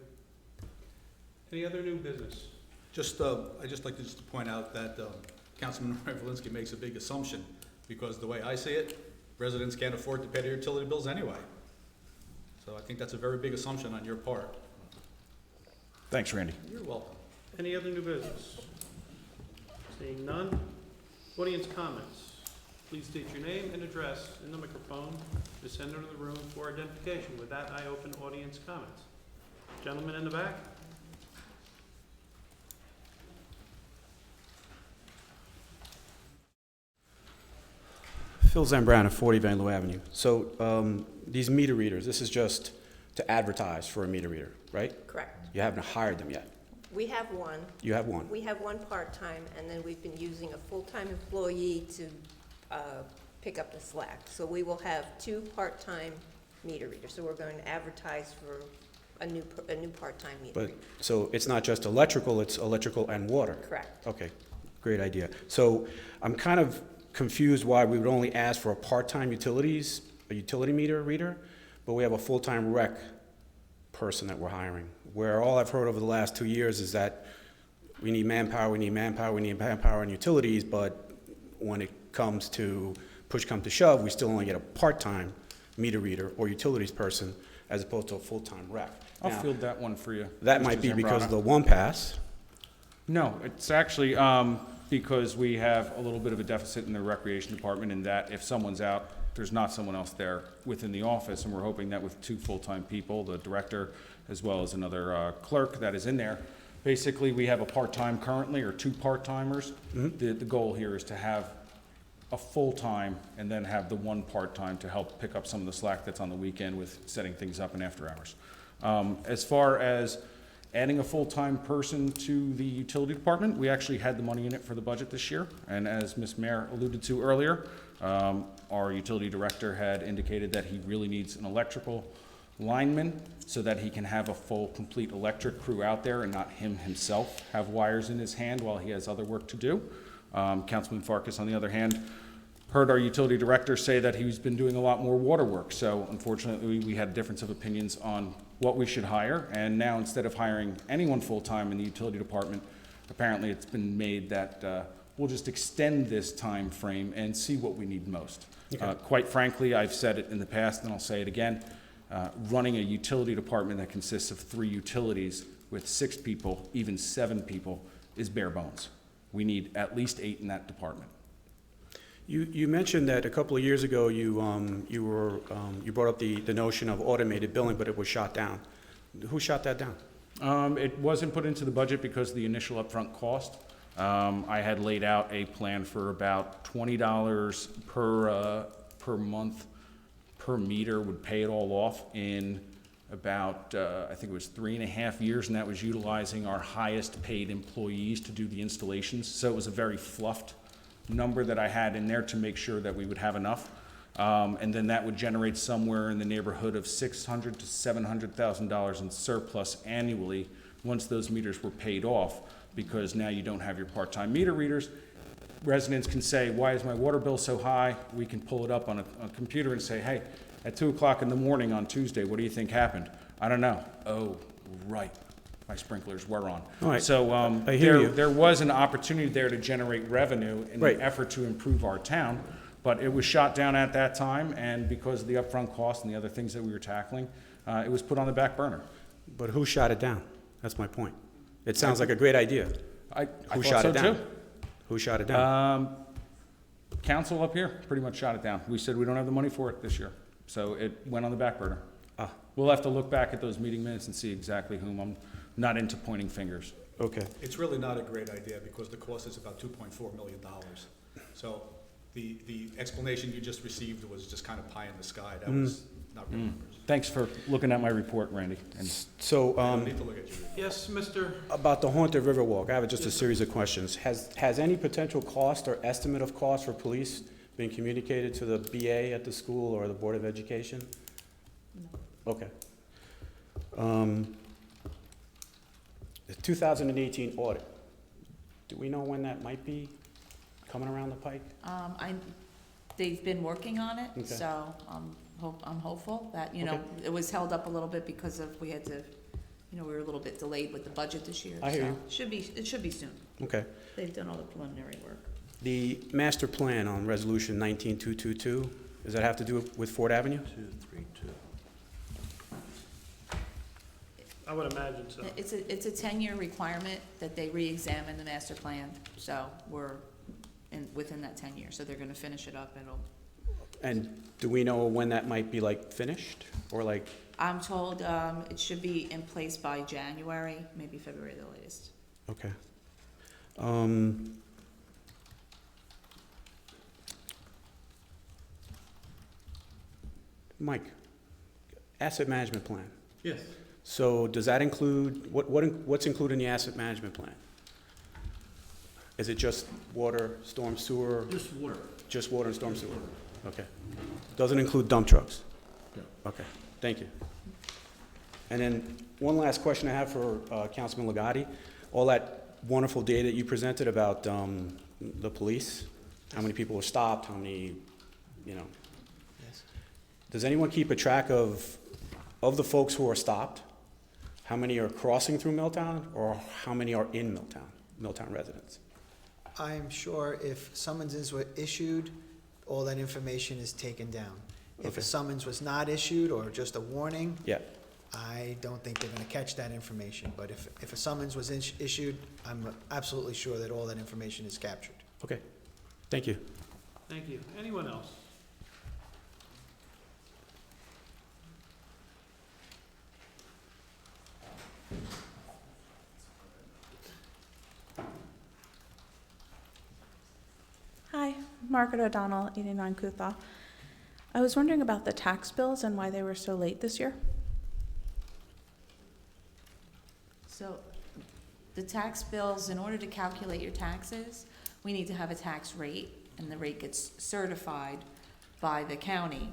Any other new business? I'd just like to point out that Councilman Revelinsky makes a big assumption, because the way I see it, residents can't afford to pay their utility bills anyway. So I think that's a very big assumption on your part. Thanks, Randy. You're welcome. Any other new business? Seeing none. Audience comments. Please state your name and address in the microphone to send into the room for identification. With that, I open audience comments. Gentleman in the back? Phil Zambrana, 40 Vanlo Avenue. So these meter readers, this is just to advertise for a meter reader, right? Correct. You haven't hired them yet. We have one. You have one. We have one part-time, and then we've been using a full-time employee to pick up the slack. So we will have 2 part-time meter readers. So we're going to advertise for a new part-time meter But, reader. so it's not just electrical, it's electrical and water. Correct. Okay, great idea. So I'm kind of confused why we would only ask for a part-time a utility meter reader, but we have a full-time rec person that we're hiring. Where all I've heard over the last 2 years is that we need manpower in utilities, but when it comes to push come to shove, we still only get a part-time meter reader or utilities person as opposed to a full-time rec. I'll Now, field that one for you. that Mr. might be because of Zambrana. the one pass. No, it's actually because we have a little bit of a deficit in the recreation department in that if someone's out, there's not someone else there within the office, and we're hoping that with 2 full-time people, the director as well as another clerk that is in there, basically we have a part-time currently, or 2 part-timers. The goal here is to have a full-time and then have the 1 part-time to help pick up some of the slack that's on the weekend with setting things up in after hours. As far as adding a full-time person to the utility department, we actually had the money in it for the budget this year. And as Ms. Mayor alluded to earlier, our utility director had indicated that he really needs an electrical lineman so that he can have a full, complete electric crew out there and not him himself have wires in his hand while he has other work to do. Councilman Farkas, on the other hand, heard our utility director say that he's been doing a lot more water work. So unfortunately, we had a difference of opinions on what we should hire. And now instead of hiring anyone full-time in the utility department, apparently it's been made that we'll just extend this time frame and see what we need most. Okay. Quite frankly, I've said it in the past and I'll say it again, running a utility department that consists of 3 utilities with 6 people, even 7 people, is bare bones. We need at least 8 in that department. You mentioned that a couple of years ago you brought up the notion of automated billing, but it was shot down. Who shot that down? It wasn't put into the budget because of the initial upfront cost. I had laid out a plan for about $20 per month per meter would pay it all off in about, I think it was 3.5 years, and that was utilizing our highest paid employees to do the installations. So it was a very fluffed number that I had in there to make sure that we would have enough. And then that would generate somewhere in the neighborhood of $600,000 to $700,000 in surplus annually once those meters were paid off, because now you don't have your part-time meter readers. Residents can say, why is my water bill so high? We can pull it up on a computer and say, hey, at 2 o'clock in the morning on Tuesday, what do you think happened? I don't know. Oh, right. My sprinklers were on. All right. So I hear you. there was an opportunity there to generate revenue in Right. an effort to improve our town, but it was shot down at that time, and because of the upfront cost and the other things that we were tackling, it was put on the back burner. But who shot it down? That's my point. It sounds like a great idea. I Who thought shot so it down? too. Who shot it down? Council up here pretty much shot it down. We said we don't have the money for it this year, so it went on the back burner. Ah. We'll have to look back at those meeting minutes and see exactly whom. I'm not into pointing fingers. Okay. It's really not a great idea because the cost is about $2.4 million. So the explanation you just received was just kind of pie in the sky. That was not real numbers. Thanks for looking at my report, Randy. And So, I don't need to look at you. Yes, Mr. about the haunted Riverwalk, I have just a series of questions. Has any potential cost or estimate of cost for police been communicated to the BA at the school or the Board of Education? No. Okay. The 2018 audit, do we know when that might be coming around the pike? They've been working on it, Okay. so I'm hopeful that, you know, Okay. it was held up a little bit because of, we had to, we were a little bit delayed with the budget this year. I hear you. So it should be soon. Okay. They've done all the preliminary work. The master plan on resolution 19222, does that have to do with Ford Avenue? 232. I would imagine so. It's a 10-year requirement that they re-examine the master plan, so we're within that 10 years, so they're gonna finish it up, And do we know when that might be like finished or like, I'm told, it should be in place by January, maybe February the latest. okay. Mike, asset management plan. Yes. So does that include, what's included in the asset management plan? Is it just water, storm sewer? Just water. Just water and storm sewer? Okay. Doesn't include dump trucks? No. Okay, thank you. And then one last question I have for Councilman Legati. All that wonderful data that you presented about the police, how many people were stopped, how many, Yes. does anyone keep a track of the folks who are stopped? How many are crossing through Milltown, or how many are in Milltown residents? I'm sure if summonses were issued, all that information is taken down. If Okay. a summons was not issued or just a warning, Yeah, I don't think they're gonna catch that information. But if a summons was issued, I'm absolutely sure that all that information is captured. okay. Thank you. Thank you. Anyone else? Hi, Margaret O'Donnell, 89 Coutha. I was wondering about the tax bills and why they were so late this year. So the tax bills, in order to calculate your taxes, we need to have a tax rate, and the rate gets certified by the county.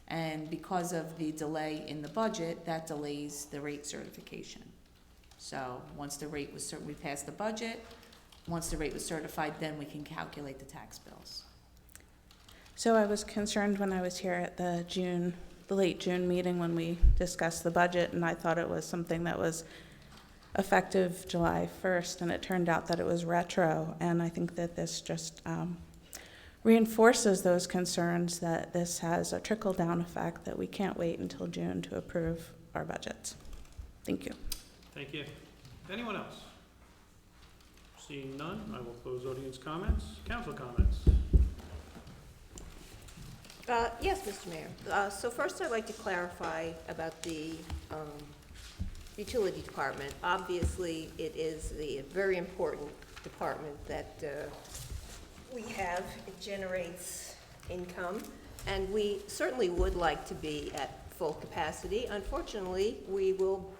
And because of the delay in the budget, that delays the rate certification. So once the rate was we passed the budget, once the rate was certified, then we can calculate the tax bills. So I was concerned when I was here at the late June meeting when we discussed the budget, and I thought it was something that was effective July 1st, and it turned out that it was retro. And I think that this just reinforces those concerns that this has a trickle-down effect, that we can't wait until June to approve our budgets. Thank you. Thank you. Anyone else? Seeing none, I will close audience comments. Council comments. Yes, Mr. Mayor. So first I'd like to clarify about the utility department. Obviously, it is a very important department that we have. It generates income, and we certainly would like to be at full capacity. Unfortunately, we will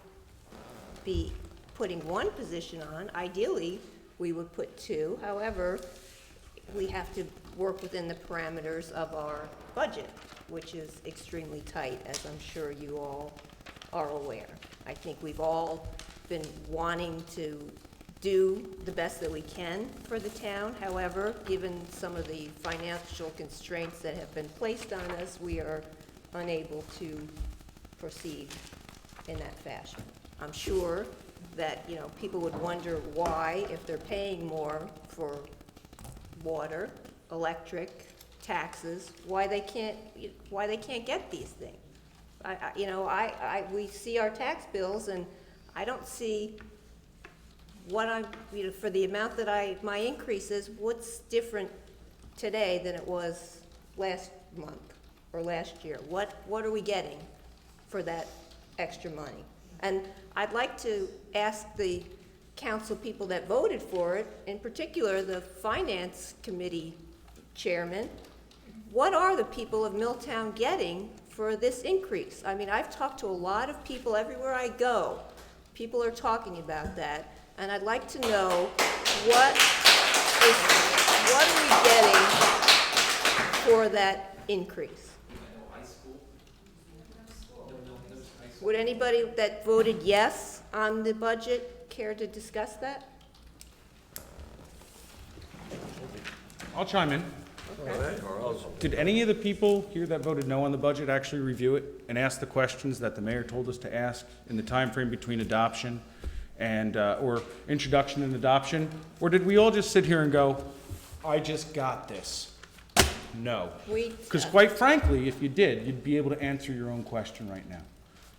be putting one position on. Ideally, we would put two. However, we have to work within the parameters of our budget, which is extremely tight, as I'm sure you all are aware. I think we've all been wanting to do the best that we can for the town. However, given some of the financial constraints that have been placed on us, we are unable to proceed in that fashion. I'm sure that, you know, people would wonder why, if they're paying more for water, electric, taxes, why they can't get these things. We see our tax bills, and I don't see what I'm, for the amount that my increase is, what's different today than it was last month or last year? What are we getting for that extra money? And I'd like to ask the council people that voted for it, in particular the Finance Committee Chairman, what are the people of Milltown getting for this increase? I mean, I've talked to a lot of people everywhere I go. People are talking about that, and I'd like to know what are we getting for that increase? Would anybody that voted yes on the budget care to discuss that? I'll chime in. Did any of the people here that voted no on the budget actually review it and ask the questions that the mayor told us to ask in the time frame between adoption and, or introduction and adoption? Or did we all just sit here and go, I just got this? No. Because quite frankly, if you did, you'd be able to answer your own question right now.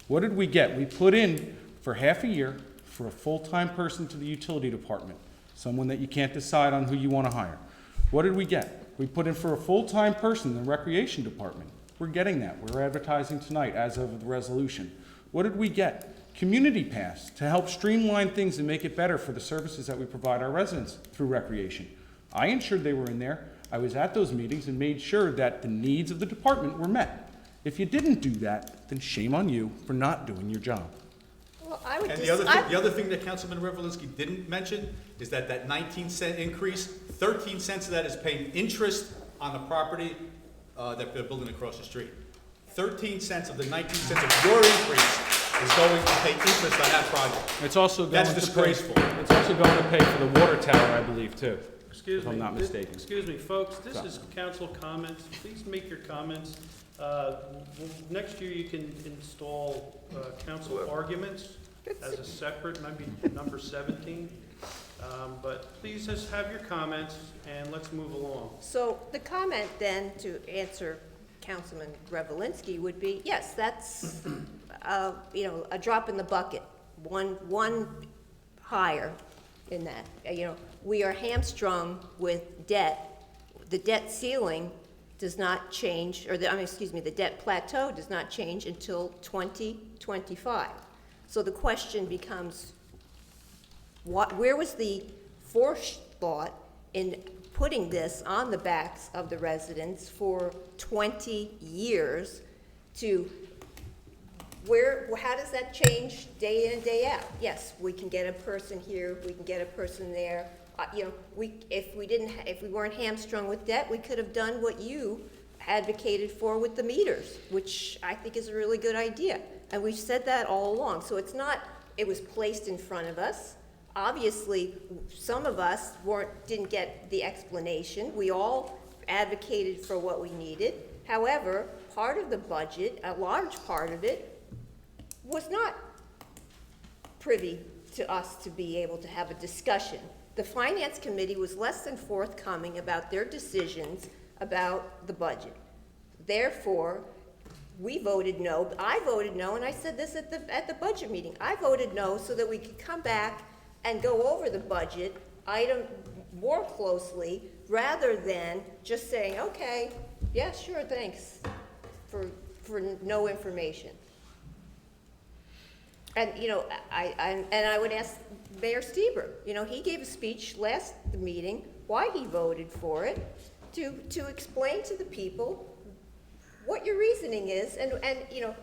What did we get? We put in for half a year for a full-time person to the utility department, someone that you can't decide on who you want to hire. What did we get? We put in for a full-time person in the recreation department. We're getting that. We're advertising tonight as of the resolution. What did we get? Community Pass to help streamline things and make it better for the services that we provide our residents through recreation. I ensured they were in there. I was at those meetings and made sure that the needs of the department were met. If you didn't do that, then shame on you for not doing your job. Well, I would And just... the other thing that Councilman Revelinsky didn't mention is that 19-cent increase, 13 cents of that is paying interest on the property that they're building across the street. 13 cents of the 19 cents of your increase is going to pay interest on that project. It's also going That's to disgraceful. It's also going to pay for the water tower, I believe, too. Excuse If I'm me. not mistaken. Excuse me, folks, this is council comments. Please make your comments. Next year, you can install council arguments as a separate, maybe number 17. But please just have your comments, and let's move along. So the comment then, to answer Councilman Revelinsky would be, yes, that's, you know, a drop in the bucket, one higher in that. You know, we are hamstrung with debt. The debt ceiling does not change, or the debt plateau does not change until 2025. So the question becomes, where was the forethought in putting this on the backs of the residents for 20 years to how does that change day in and day out? Yes, we can get a person here, we can get a person there. You know, if we weren't hamstrung with debt, we could have done what you advocated for with the meters, which I think is a really good idea. And we've said that all along. So it's not, it was placed in front of us. Obviously, some of us didn't get the explanation. We all advocated for what we needed. However, part of the budget, a large part of it, was not privy to us to be able to have a discussion. The Finance Committee was less than forthcoming about their decisions about the budget. Therefore, we voted no. I voted no, and I said this at the budget meeting. I voted no so that we could come back and go over the budget item more closely, rather than just saying, okay, yeah, sure, thanks, for no information. And, you know, I would ask Mayor Stieber, you know, he gave a speech last meeting, why he voted for it, to explain to the people what your reasoning is, and you know,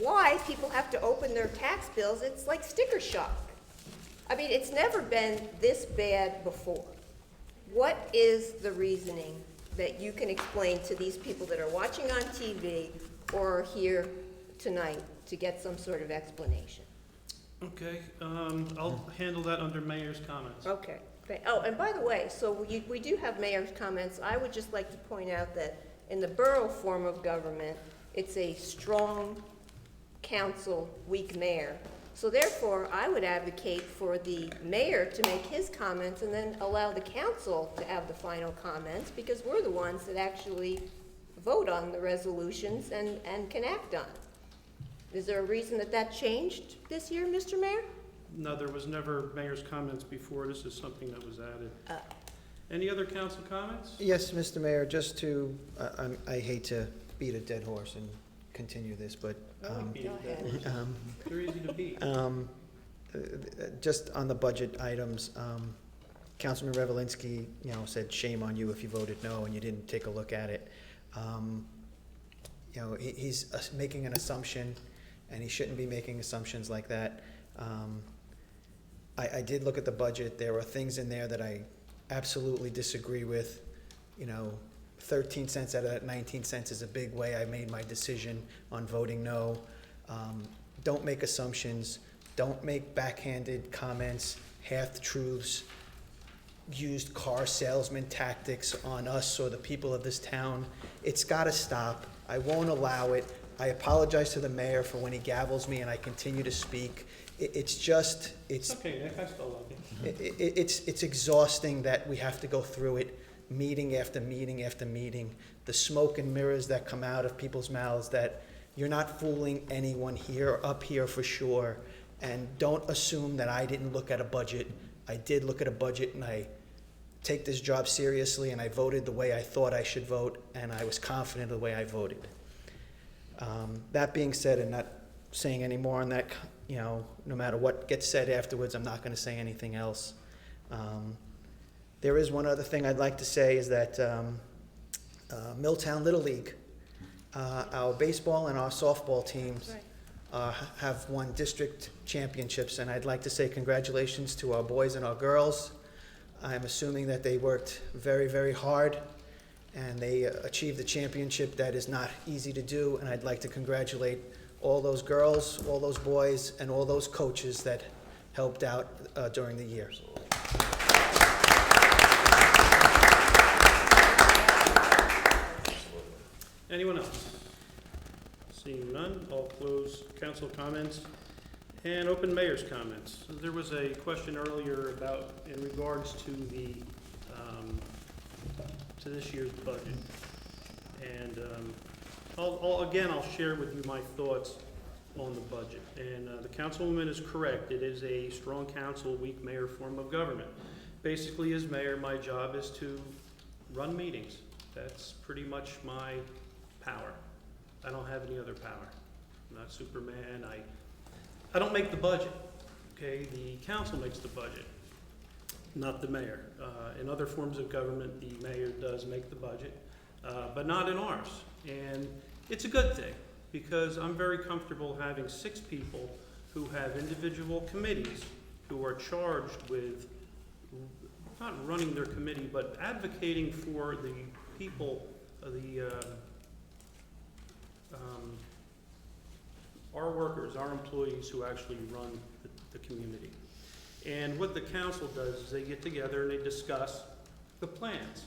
why people have to open their tax bills. It's like sticker shock. I mean, it's never been this bad before. What is the reasoning that you can explain to these people that are watching on TV or are here tonight to get some sort of explanation? Okay, I'll handle that under mayor's comments. Okay. Oh, and by the way, so we do have mayor's comments. I would just like to point out that in the borough form of government, it's a strong council, weak mayor. So therefore, I would advocate for the mayor to make his comments and then allow the council to have the final comments, because we're the ones that actually vote on the resolutions and can act on it. Is there a reason that changed this year, Mr. Mayor? No, there was never mayor's comments before. This is something that was added. Any other council comments? Yes, Mr. Mayor, just to, I hate to beat a dead horse and continue this, but They're easy to beat. just on the budget items, Councilman Revelinsky, you know, said shame on you if you voted no and you didn't take a look at it. You know, he's making an assumption, and he shouldn't be making assumptions like that. I did look at the budget. There are things in there that I absolutely disagree with. You know, 13 cents out of that 19 cents is a big way I made my decision on voting no. Don't make assumptions. Don't make backhanded comments, half-truths, used car salesman tactics on us or the people of this town. It's got to stop. I won't allow it. I apologize to the mayor for when he gavels me and I continue to speak. It's Okay, Nick, I still love you. it's exhausting that we have to go through it meeting after meeting after meeting. The smoke and mirrors that come out of people's mouths, that you're not fooling anyone here or up here for sure. And don't assume that I didn't look at a budget. I did look at a budget, and I take this job seriously, and I voted the way I thought I should vote, and I was confident of the way I voted. That being said, and not saying any more on that, you know, no matter what gets said afterwards, I'm not going to say anything else. There is one other thing I'd like to say, is that Milltown Little League, our baseball and our softball teams have won district championships, and I'd like to say congratulations to our boys and our girls. I'm assuming that they worked very, very hard, and they achieved the championship. That is not easy to do, and I'd like to congratulate all those girls, all those boys, and all those coaches that helped out during the year. Anyone else? Seeing none, I'll close council comments and open mayor's comments. There was a question earlier about, in regards to the, to this year's budget. And I'll share with you my thoughts on the budget. And the councilwoman is correct. It is a strong council, weak mayor form of government. Basically, as mayor, my job is to run meetings. That's pretty much my power. I don't have any other power. I'm not Superman. I don't make the budget, okay? The council makes the budget, not the mayor. In other forms of government, the mayor does make the budget, but not in ours. And it's a good thing, because I'm very comfortable having 6 people who have individual committees who are charged with not running their committee, but advocating for the people, our workers, our employees who actually run the community. And what the council does is they get together and they discuss the plans.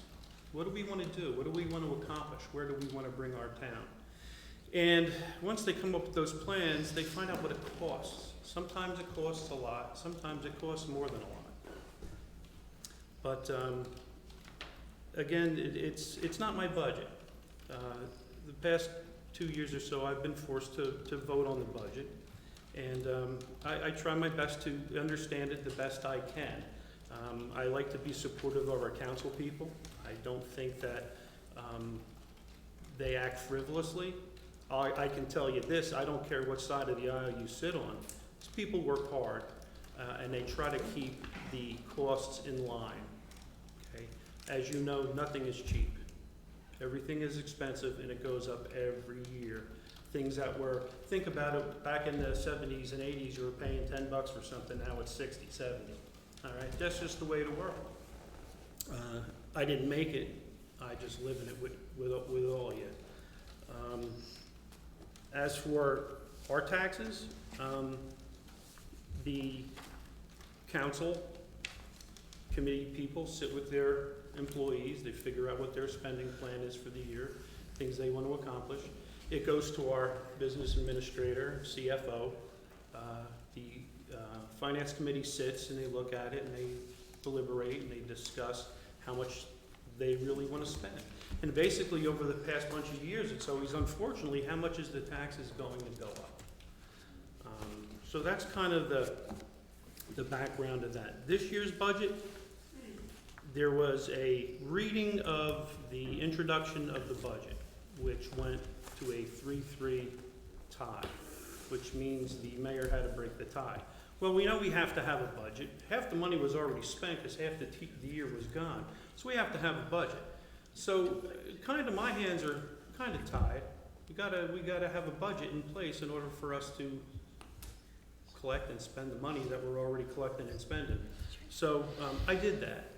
What do we want to do? What do we want to accomplish? Where do we want to bring our town? And once they come up with those plans, they find out what it costs. Sometimes it costs a lot, sometimes it costs more than a lot. But again, it's not my budget. The past 2 years or so, I've been forced to vote on the budget. And I try my best to understand it the best I can. I like to be supportive of our council people. I don't think that they act frivolously. I can tell you this, I don't care what side of the aisle you sit on. These people work hard, and they try to keep the costs in line. Okay? As you know, nothing is cheap. Everything is expensive, and it goes up every year. Things that were, think about it, back in the 70s and 80s, you were paying $10 for something, now it's 60, 70. All right, that's just the way of the world. I didn't make it, I just live in it with all you. As for our taxes, the council committee people sit with their employees, they figure out what their spending plan is for the year, things they want to accomplish. It goes to our business administrator, CFO. The finance committee sits and they look at it and they deliberate and they discuss how much they really want to spend. And basically over the past bunch of years, it's always unfortunately how much is the taxes going to go up. So that's kind of the background of that. This year's budget, there was a reading of the introduction of the budget, which went to a 3-3 tie, which means the mayor had to break the tie. Well, we know we have to have a budget. Half the money was already spent because half the year was gone. So we have to have a budget. So kind of my hands are kind of tied. We gotta have a budget in place in order for us to collect and spend the money that we're already collecting and spending. So I did that.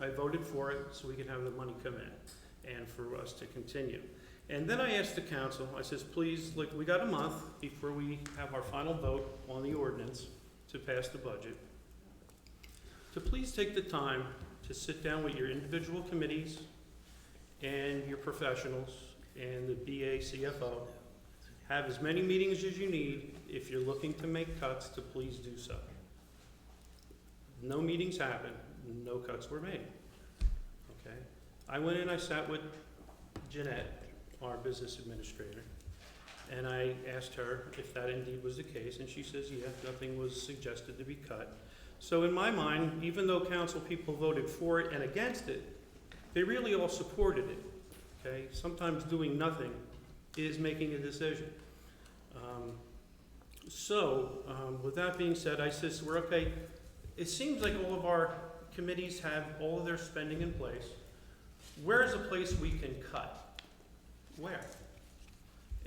I voted for it so we could have the money come in and for us to continue. And then I asked the council, I says, please, look, we got a month before we have our final vote on the ordinance to pass the budget, to please take the time to sit down with your individual committees and your professionals and the BA CFO. Have as many meetings as you need. If you're looking to make cuts, to please do so. No meetings happened, no cuts were made. Okay? I went in, I sat with Jeanette, our business administrator, and I asked her if that indeed was the case, and she says, yeah, nothing was suggested to be cut. So in my mind, even though council people voted for it and against it, they really all supported it, okay? Sometimes doing nothing is making a decision. With that being said, I says, we're okay. It seems like all of our committees have all of their spending in place. Where is a place we can cut? Where?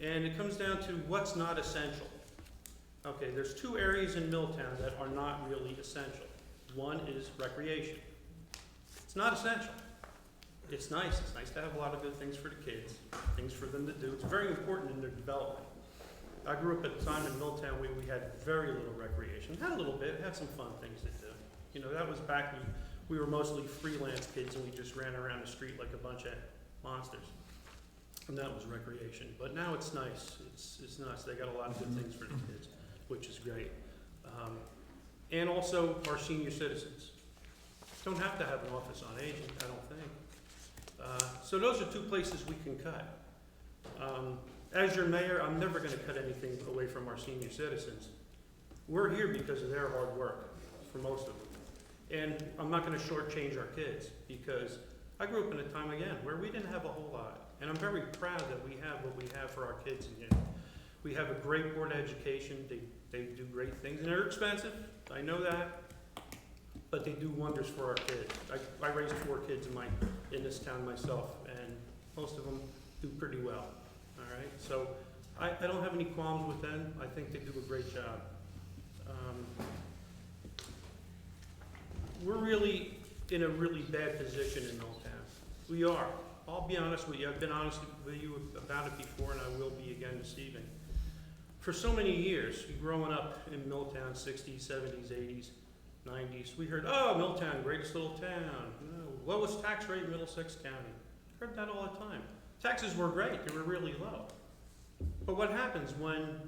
And it comes down to what's not essential. Okay, there's 2 areas in Milltown that are not really essential. One is recreation. It's not essential. It's nice to have a lot of good things for the kids, things for them to do. It's very important in their development. I grew up at a time in Milltown where we had very little recreation. Had a little bit, had some fun things to do. You know, that was back when we were mostly freelance kids and we just ran around the street like a bunch of monsters. And that was recreation. But now it's nice. It's nice. They got a lot of good things for the kids, which is great. And also our senior citizens. Don't have to have an office on aging, I don't think. So those are 2 places we can cut. As your mayor, I'm never gonna cut anything away from our senior citizens. We're here because of their hard work, for most of them. And I'm not gonna shortchange our kids, because I grew up in a time, again, where we didn't have a whole lot. And I'm very proud that we have what we have for our kids again. We have a great board of education, they do great things, and they're expensive, I know that, but they do wonders for our kids. I raised 4 kids in this town myself, and most of them do pretty well, all right? So I don't have any qualms with them, I think they do a great job. We're really in a really bad position in Milltown. We are. I'll be honest with you, I've been honest with you about it before, and I will be again this evening. For so many years, growing up in Milltown, 60s, 70s, 80s, 90s, we heard, oh, Milltown, greatest little town. Lowest tax rate in Middlesex County. Heard that all the time. Taxes were great, they were really low. But what happens when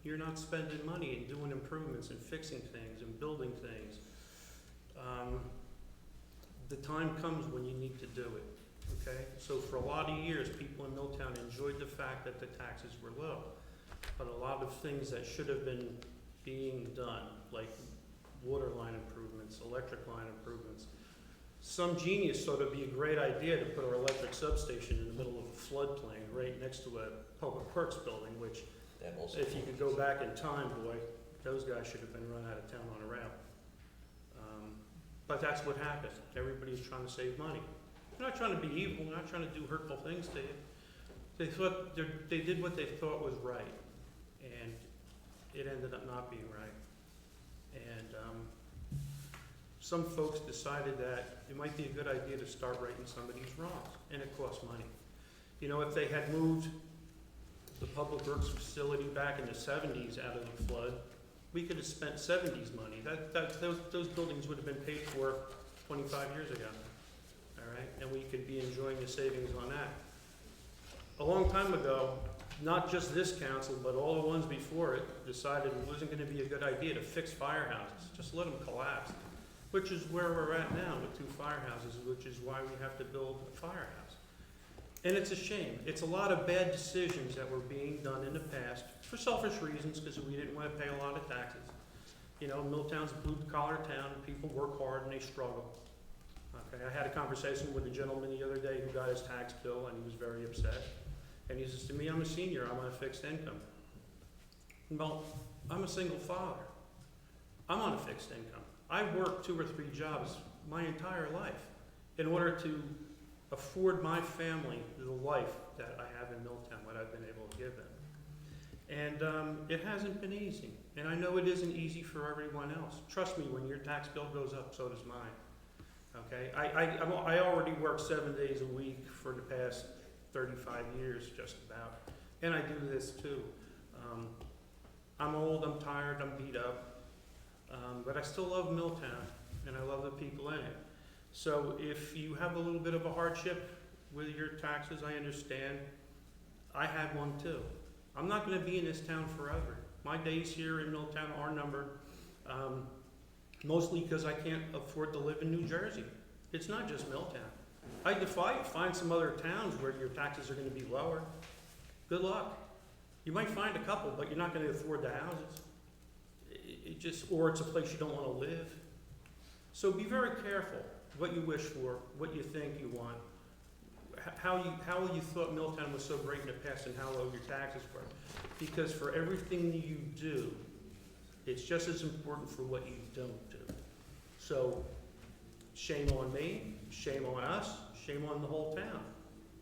you're not spending money and doing improvements and fixing things and building things? The time comes when you need to do it, okay? So for a lot of years, people in Milltown enjoyed the fact that the taxes were low. But a lot of things that should have been being done, like water line improvements, electric line improvements. Some genius thought it'd be a great idea to put our electric substation in the middle of a floodplain right next to a public works building, which if you could go back in time, boy, those guys should have been run out of town on a route. But that's what happened. Everybody's trying to save money. They're not trying to be evil, they're not trying to do hurtful things to you. They did what they thought was right, and it ended up not being right. And some folks decided that it might be a good idea to start righting some of these wrongs, and it costs money. You know, if they had moved the public works facility back in the 70s out of the flood, we could have spent 70s money. Those buildings would have been paid for 25 years ago, all right? And we could be enjoying the savings on that. A long time ago, not just this council, but all the ones before it, decided it wasn't gonna be a good idea to fix firehouses, just let them collapse, which is where we're at now with 2 firehouses, which is why we have to build a firehouse. And it's a shame. It's a lot of bad decisions that were being done in the past for selfish reasons, because we didn't want to pay a lot of taxes. You know, Milltown's a blue-collar town. People work hard and they struggle. Okay, I had a conversation with a gentleman the other day who got his tax bill, and he was very upset. And he says to me, I'm a senior, I'm on a fixed income. Well, I'm a single father. I'm on a fixed income. I worked 2 or 3 jobs my entire life in order to afford my family the life that I have in Milltown, what I've been able to give them. And it hasn't been easy. And I know it isn't easy for everyone else. Trust me, when your tax bill goes up, so does mine. Okay, I already work 7 days a week for the past 35 years, just about. And I do this too. I'm old, I'm tired, I'm beat up. But I still love Milltown, and I love the people in it. So if you have a little bit of a hardship with your taxes, I understand. I had one too. I'm not gonna be in this town forever. My days here in Milltown are numbered, mostly because I can't afford to live in New Jersey. It's not just Milltown. I defy you, find some other towns where your taxes are gonna be lower. Good luck. You might find a couple, but you're not gonna afford the houses. Or it's a place you don't wanna live. So be very careful what you wish for, what you think you want, how you thought Milltown was so great in the past, and how low your taxes were. Because for everything you do, it's just as important for what you don't do. So shame on me, shame on us, shame on the whole town.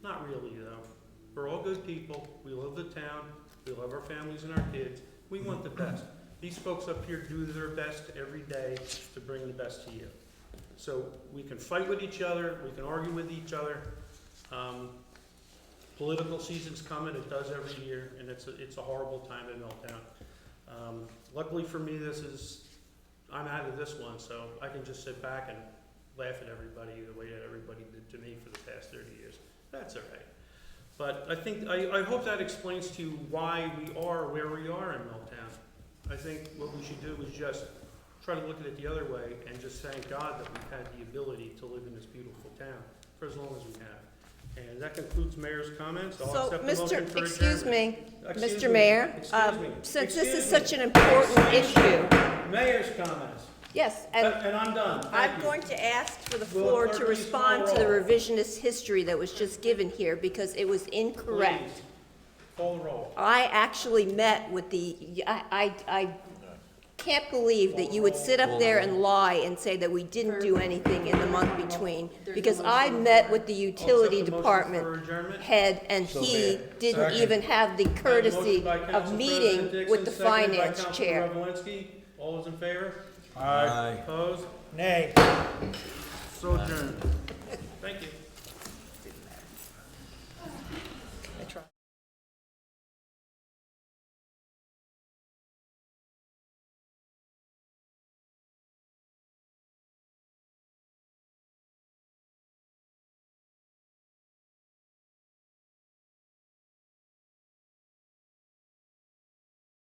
Not really though. We're all good people, we love the town, we love our families and our kids, we want the best. These folks up here do their best every day to bring the best to you. So we can fight with each other, we can argue with each other. Political season's coming, it does every year, and it's a horrible time in Milltown. Luckily for me, I'm out of this one, so I can just sit back and laugh at everybody the way that everybody did to me for the past 30 years. That's all right. But I hope that explains to you why we are where we are in Milltown. I think what we should do is just try to look at it the other way and just thank God that we've had the ability to live in this beautiful town for as long as we have. And that concludes mayor's comments. I'll So, accept the motion for excuse adjournment. me, Excuse Mr. me, Mayor, excuse me, since this is excuse such me. an important issue, Mayor's comments. yes, And and I'm done. Thank I'm you. going to ask for the Will floor clerk to please respond call to the roll? revisionist history that was just given here because it was incorrect. Please, call the roll. I actually met with I can't believe that you would sit up there and lie and say that we didn't do anything in the month between, because I met with the utility Accept the motion department for adjournment. head, and he didn't Second. even have the courtesy Motion by of Council meeting President Dixon, with the seconded by finance Councilor chair. Revelinsky. All those in favor? Aye. Opposed? Nay. So adjourned. Thank you.